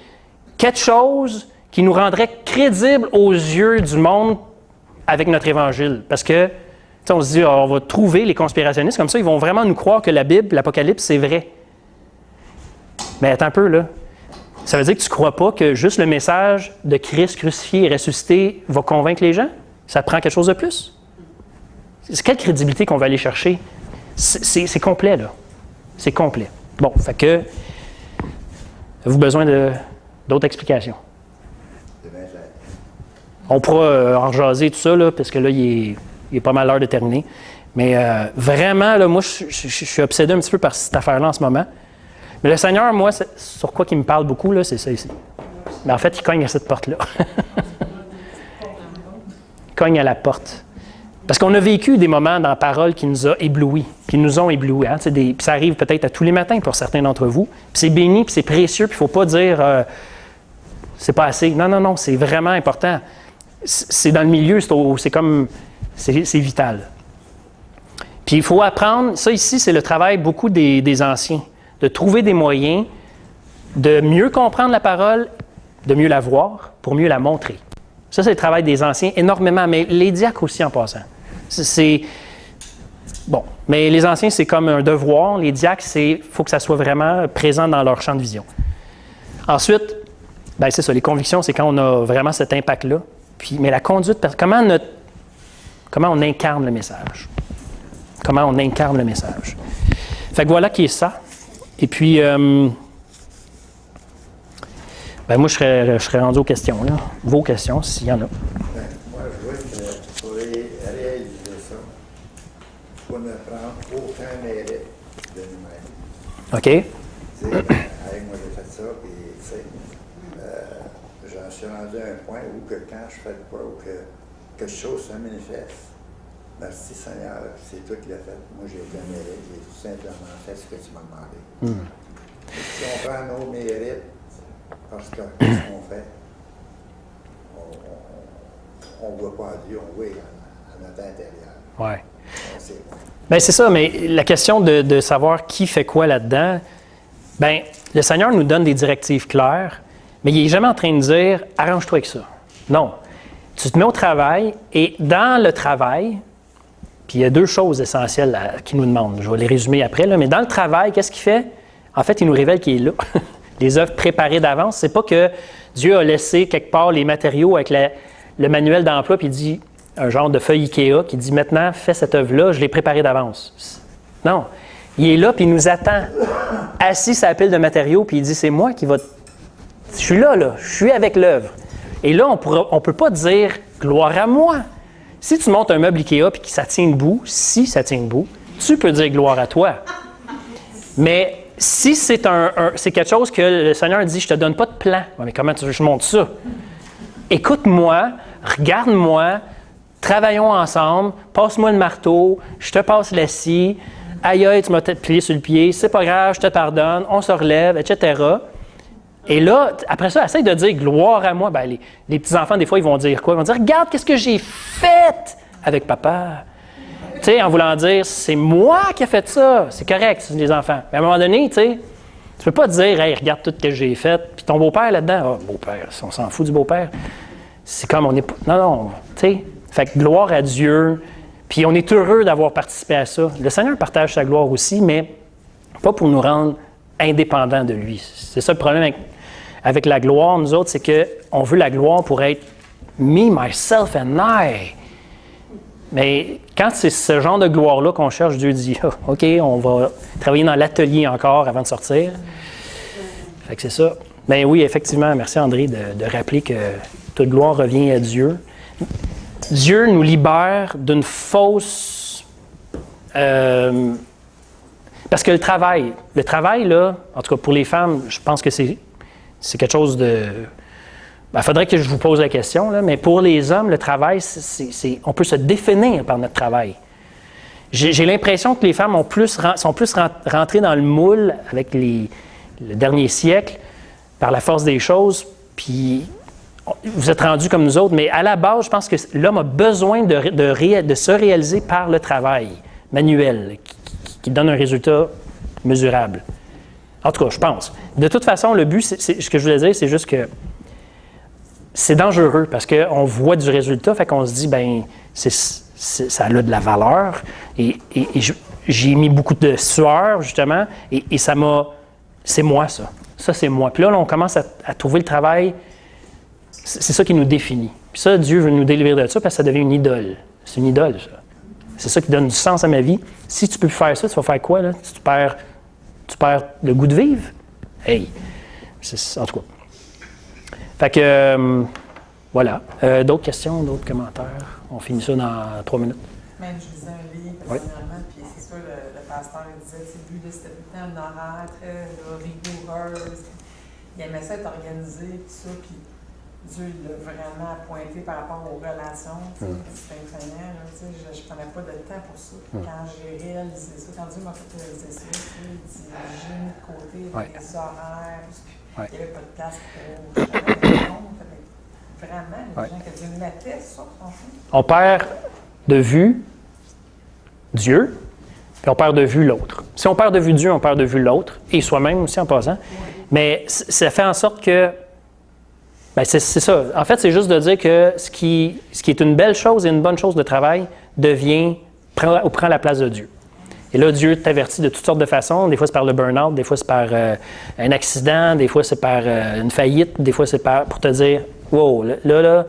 quelque chose qui nous rendrait crédibles aux yeux du monde avec notre Évangile. Parce que, on se dit, on va trouver les conspirationnistes, comme ça, ils vont vraiment nous croire que la Bible, l'Apocalypse, c'est vrai. Mais attends un peu, là. Ça veut dire que tu ne crois pas que juste le message de Christ crucifié et ressuscité va convaincre les gens? Ça prend quelque chose de plus? C'est quelle crédibilité qu'on va aller chercher? C'est complet, là. C'est complet. Bon, fait que... Avez-vous besoin d'autres explications? On pourra en jaser tout ça, là, parce que là, il est pas mal l'heure de terminer. Mais vraiment, là, moi, je suis obsédé un petit peu par cette affaire-là en ce moment. Mais le Seigneur, moi, sur quoi il me parle beaucoup, là, c'est ça ici. Mais en fait, il cogne à cette porte-là. Il cogne à la porte. Parce qu'on a vécu des moments dans la parole qui nous a éblouis, qui nous ont éblouis. Hein? Puis ça arrive peut-être à tous les matins pour certains d'entre vous. Puis c'est béni, puis c'est précieux, puis il ne faut pas dire c'est pas assez. Non, c'est vraiment important. C'est dans le milieu, c'est comme C'est vital. Puis il faut apprendre, ça ici, c'est le travail beaucoup des anciens, de trouver des moyens de mieux comprendre la parole, de mieux la voir, pour mieux la montrer. Ça, c'est le travail des anciens énormément, mais les diacres aussi en passant. Bon, mais les anciens, c'est comme un devoir. Les diacres, il faut que ça soit vraiment présent dans leur champ de vision. Ensuite, bien, c'est ça, les convictions, c'est quand on a vraiment cet impact-là. Puis, mais la conduite, comment on incarne le message. Comment on incarne le message. Fait que voilà qui est ça. Et puis, moi, je serais rendu aux questions, là. Vos questions, s'il y en a. Moi, je vois que pour réaliser ça, il faut ne prendre aucun mérite de nous-mêmes. OK. Tu sais, moi, j'ai fait ça, puis, tu sais, j'en suis rendu à un point où que quand je fais de quoi, ou que quelque chose se manifeste, merci Seigneur, c'est toi qui l'as fait. Moi, j'ai aucun mérite, j'ai tout simplement fait ce que tu m'as demandé. Si on prend nos mérites, parce que qu'est-ce qu'on fait? On ne voit pas Dieu, on voit à notre intérieur. Ouais. Bien, c'est ça, mais la question de savoir qui fait quoi là-dedans, bien, le Seigneur nous donne des directives claires, mais il n'est jamais en train de dire « arrange-toi avec ça ». Non. Tu te mets au travail et dans le travail, puis il y a deux choses essentielles qu'il nous demande. Je vais les résumer après, là, mais dans le travail, qu'est-ce qu'il fait? En fait, il nous révèle qu'il est là. Les œuvres préparées d'avance. C'est pas que Dieu a laissé quelque part les matériaux avec le manuel d'emploi, puis il dit, un genre de feuille Ikea, qui dit maintenant, fais cette œuvre-là, je l'ai préparée d'avance. Non. Il est là, puis il nous attend, assis sur la pile de matériaux, puis il dit, c'est moi qui va. Je suis là, je suis avec l'œuvre. Et là, on ne peut pas dire gloire à moi. Si tu montes un meuble Ikea, puis que ça tient debout, si ça tient debout, tu peux dire gloire à toi. Mais si c'est quelque chose que le Seigneur dit, je ne te donne pas de plan. Mais comment tu veux que je monte ça? Écoute-moi, regarde-moi, travaillons ensemble, passe-moi le marteau, je te passe la scie, aïe aïe, tu m'as peut-être plié sur le pied, c'est pas grave, je te pardonne, on se relève, etc. Et là, après ça, essaye de dire gloire à moi. Ben, les petits-enfants, des fois, ils vont dire quoi? Ils vont dire, regarde, qu'est-ce que j'ai fait avec papa. Tu sais, en voulant dire, c'est moi qui ai fait ça. C'est correct, c'est les enfants. Mais à un moment donné, tu sais, tu peux pas dire, hey, regarde tout ce que j'ai fait. Puis ton beau-père là-dedans, oh, beau-père, on s'en fout du beau-père. C'est comme on est pas. Non, tu sais. Fait que gloire à Dieu. Puis on est heureux d'avoir participé à ça. Le Seigneur partage sa gloire aussi, mais pas pour nous rendre indépendants de lui. C'est ça le problème avec la gloire, nous autres, c'est qu'on veut la gloire pour être me, myself and I. Mais quand c'est ce genre de gloire-là qu'on cherche, Dieu dit « OK, on va travailler dans l'atelier encore avant de sortir. » Fait que c'est ça. Bien oui, effectivement, merci André de rappeler que toute gloire revient à Dieu. Dieu nous libère d'une fausse... parce que le travail, là, en tout cas pour les femmes, je pense que c'est quelque chose de... Il faudrait que je vous pose la question, là, mais pour les hommes, le travail, on peut se définir par notre travail. J'ai l'impression que les femmes sont plus rentrées dans le moule avec le dernier siècle, par la force des choses, puis vous êtes rendus comme nous autres, mais à la base, je pense que l'homme a besoin de se réaliser par le travail manuel, qui donne un résultat mesurable. En tout cas, je pense. De toute façon, le but, ce que je voulais dire, c'est juste que c'est dangereux parce qu'on voit du résultat, fait qu'on se dit, bien, ça a de la valeur. Et j'ai mis beaucoup de sueur, justement, et ça m'a... C'est moi, ça. Ça, c'est moi. Puis là, on commence à trouver le travail. C'est ça qui nous définit. Puis ça, Dieu veut nous délivrer de ça parce que ça devient une idole. C'est une idole, ça. C'est ça qui donne du sens à ma vie. Si tu peux faire ça, tu vas faire quoi, là? Tu perds le goût de vivre? Hey! En tout cas. Fait que, voilà. D'autres questions, d'autres commentaires? On finit ça dans 3 minutes. Même, je lisais un livre personnellement, puis c'est sûr, le pasteur il disait, c'est le but de c'était tout le temps un horaire très rigoureuse. Il aimait ça être organisé, tout ça, puis Dieu l'a vraiment pointé par rapport aux relations. C'était incroyable, je ne prenais pas de temps pour ça. Quand j'ai réalisé ça, quand Dieu m'a fait réaliser ça, il dit, j'ai mis de côté les horaires, parce qu'il n'y avait pas de place pour vraiment, les gens que Dieu mettait sur son chemin. On perd de vue Dieu, puis on perd de vue l'autre. Si on perd de vue Dieu, on perd de vue l'autre, et soi-même aussi en passant. Mais ça fait en sorte que, ben c'est ça. En fait, c'est juste de dire que ce qui est une belle chose et une bonne chose de travail prend la place de Dieu. Et là, Dieu t'avertit de toutes sortes de façons. Des fois, c'est par le burn-out, des fois, c'est par un accident, des fois, c'est par une faillite, des fois, c'est pour te dire, wow, là,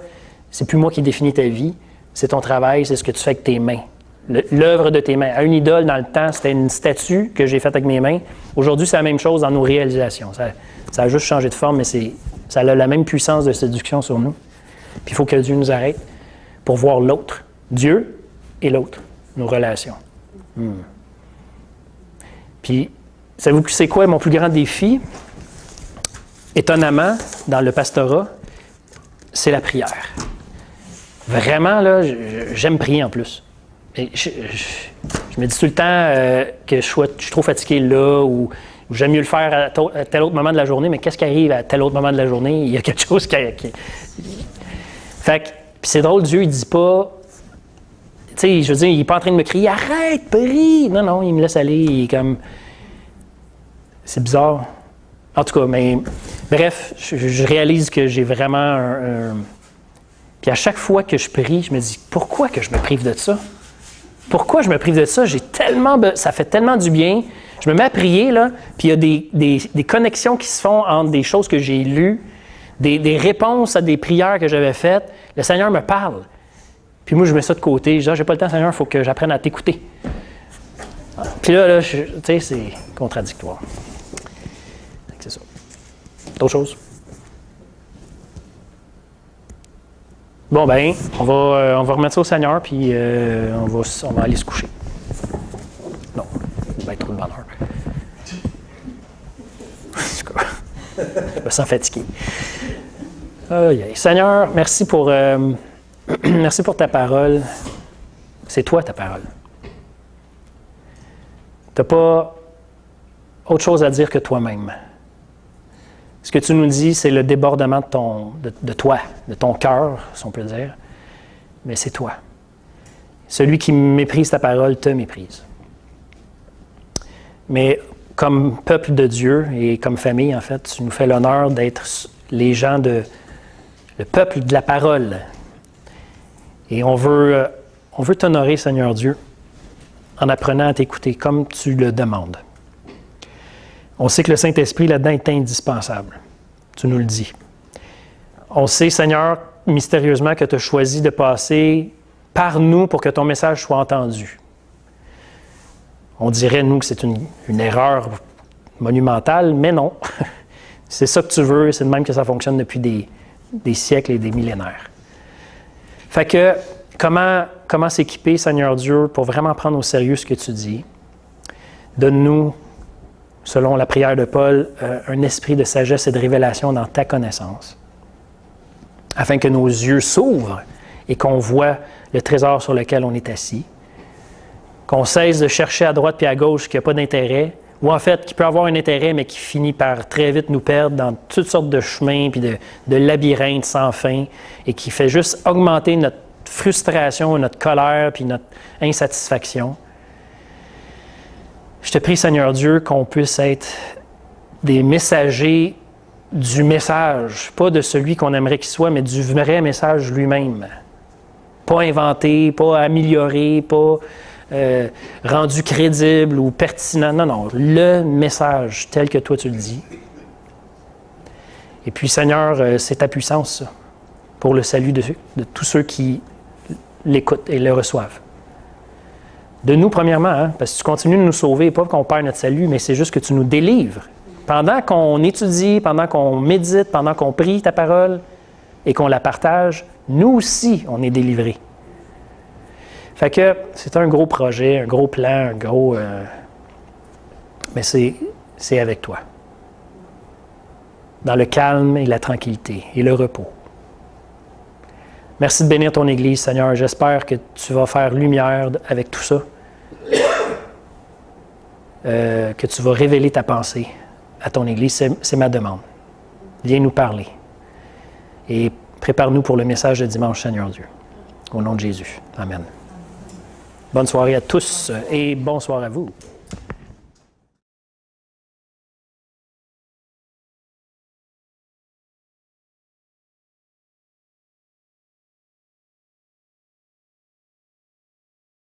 c'est plus moi qui définis ta vie, c'est ton travail, c'est ce que tu fais avec tes mains. L'œuvre de tes mains. À une idole, dans le temps, c'était une statue que j'ai faite avec mes mains. Aujourd'hui, c'est la même chose dans nos réalisations. Ça a juste changé de forme, mais ça a la même puissance de séduction sur nous. Puis il faut que Dieu nous arrête pour voir l'autre, Dieu et l'autre, nos relations. Puis, savez-vous c'est quoi mon plus grand défi? Étonnamment, dans le pastorat, c'est la prière. Vraiment, là, j'aime prier en plus. Et je me dis tout le temps que je suis trop fatigué là ou j'aime mieux le faire à tel autre moment de la journée, mais qu'est-ce qui arrive à tel autre moment de la journée? Il y a quelque chose qui... Fait que, puis c'est drôle, Dieu, il dit pas... Tu sais, je veux dire, il n'est pas en train de me crier « Arrête, prie! » Non, il me laisse aller, il est comme... C'est bizarre. En tout cas, mais... Bref, je réalise que j'ai vraiment un... Puis à chaque fois que je prie, je me dis « Pourquoi que je me prive de ça? » Pourquoi je me prive de ça? Ça fait tellement du bien. Je me mets à prier, là, puis il y a des connexions qui se font entre des choses que j'ai lues, des réponses à des prières que j'avais faites. Le Seigneur me parle. Puis moi, je mets ça de côté. Je dis, j'ai pas le temps, Seigneur, il faut que j'apprenne à t'écouter. Puis là tu sais, c'est contradictoire. C'est ça. D'autres choses? Bon, ben, on va remettre ça au Seigneur, puis on va aller se coucher. Non, ça va être trop de bonheur. En tout cas, je me sens fatigué. Seigneur, merci pour ta parole. C'est toi, ta parole. Tu n'as pas autre chose à dire que toi-même. Ce que tu nous dis, c'est le débordement de toi, de ton cœur, si on peut dire. Mais c'est toi. Celui qui méprise ta parole te méprise. Mais comme peuple de Dieu et comme famille, en fait, tu nous fais l'honneur d'être les gens le peuple de la parole. Et on veut t'honorer, Seigneur Dieu, en apprenant à t'écouter comme tu le demandes. On sait que le Saint-Esprit, là-dedans, est indispensable. Tu nous le dis. On sait, Seigneur, mystérieusement, que tu as choisi de passer par nous pour que ton message soit entendu. On dirait, nous, que c'est une erreur monumentale, mais non. C'est ça que tu veux, c'est de même que ça fonctionne depuis des siècles et des millénaires. Fait que, comment s'équiper, Seigneur Dieu, pour vraiment prendre au sérieux ce que tu dis? Donne-nous, selon la prière de Paul, un esprit de sagesse et de révélation dans ta connaissance, afin que nos yeux s'ouvrent et qu'on voit le trésor sur lequel on est assis, qu'on cesse de chercher à droite puis à gauche qui n'a pas d'intérêt, ou en fait qui peut avoir un intérêt mais qui finit par très vite nous perdre dans toutes sortes de chemins puis de labyrinthes sans fin et qui fait juste augmenter notre frustration, notre colère puis notre insatisfaction. Je te prie, Seigneur Dieu, qu'on puisse être des messagers du message, pas de celui qu'on aimerait qu'il soit, mais du vrai message lui-même. Pas inventé, pas amélioré, pas rendu crédible ou pertinent. Non, le message tel que toi tu le dis. Et puis, Seigneur, c'est ta puissance, ça, pour le salut de tous ceux qui l'écoutent et le reçoivent. De nous, premièrement, parce que tu continues de nous sauver, pas qu'on perd notre salut, mais c'est juste que tu nous délivres. Pendant qu'on étudie, pendant qu'on médite, pendant qu'on prie ta parole et qu'on la partage, nous aussi, on est délivrés. Fait que c'est un gros projet, un gros plan, mais c'est avec toi. Dans le calme et la tranquillité et le repos. Merci de bénir ton Église, Seigneur. J'espère que tu vas faire lumière avec tout ça. Que tu vas révéler ta pensée à ton Église. C'est ma demande. Viens nous parler. Et prépare-nous pour le message de dimanche, Seigneur Dieu. Au nom de Jésus. Amen. Bonne soirée à tous et bonsoir à vous.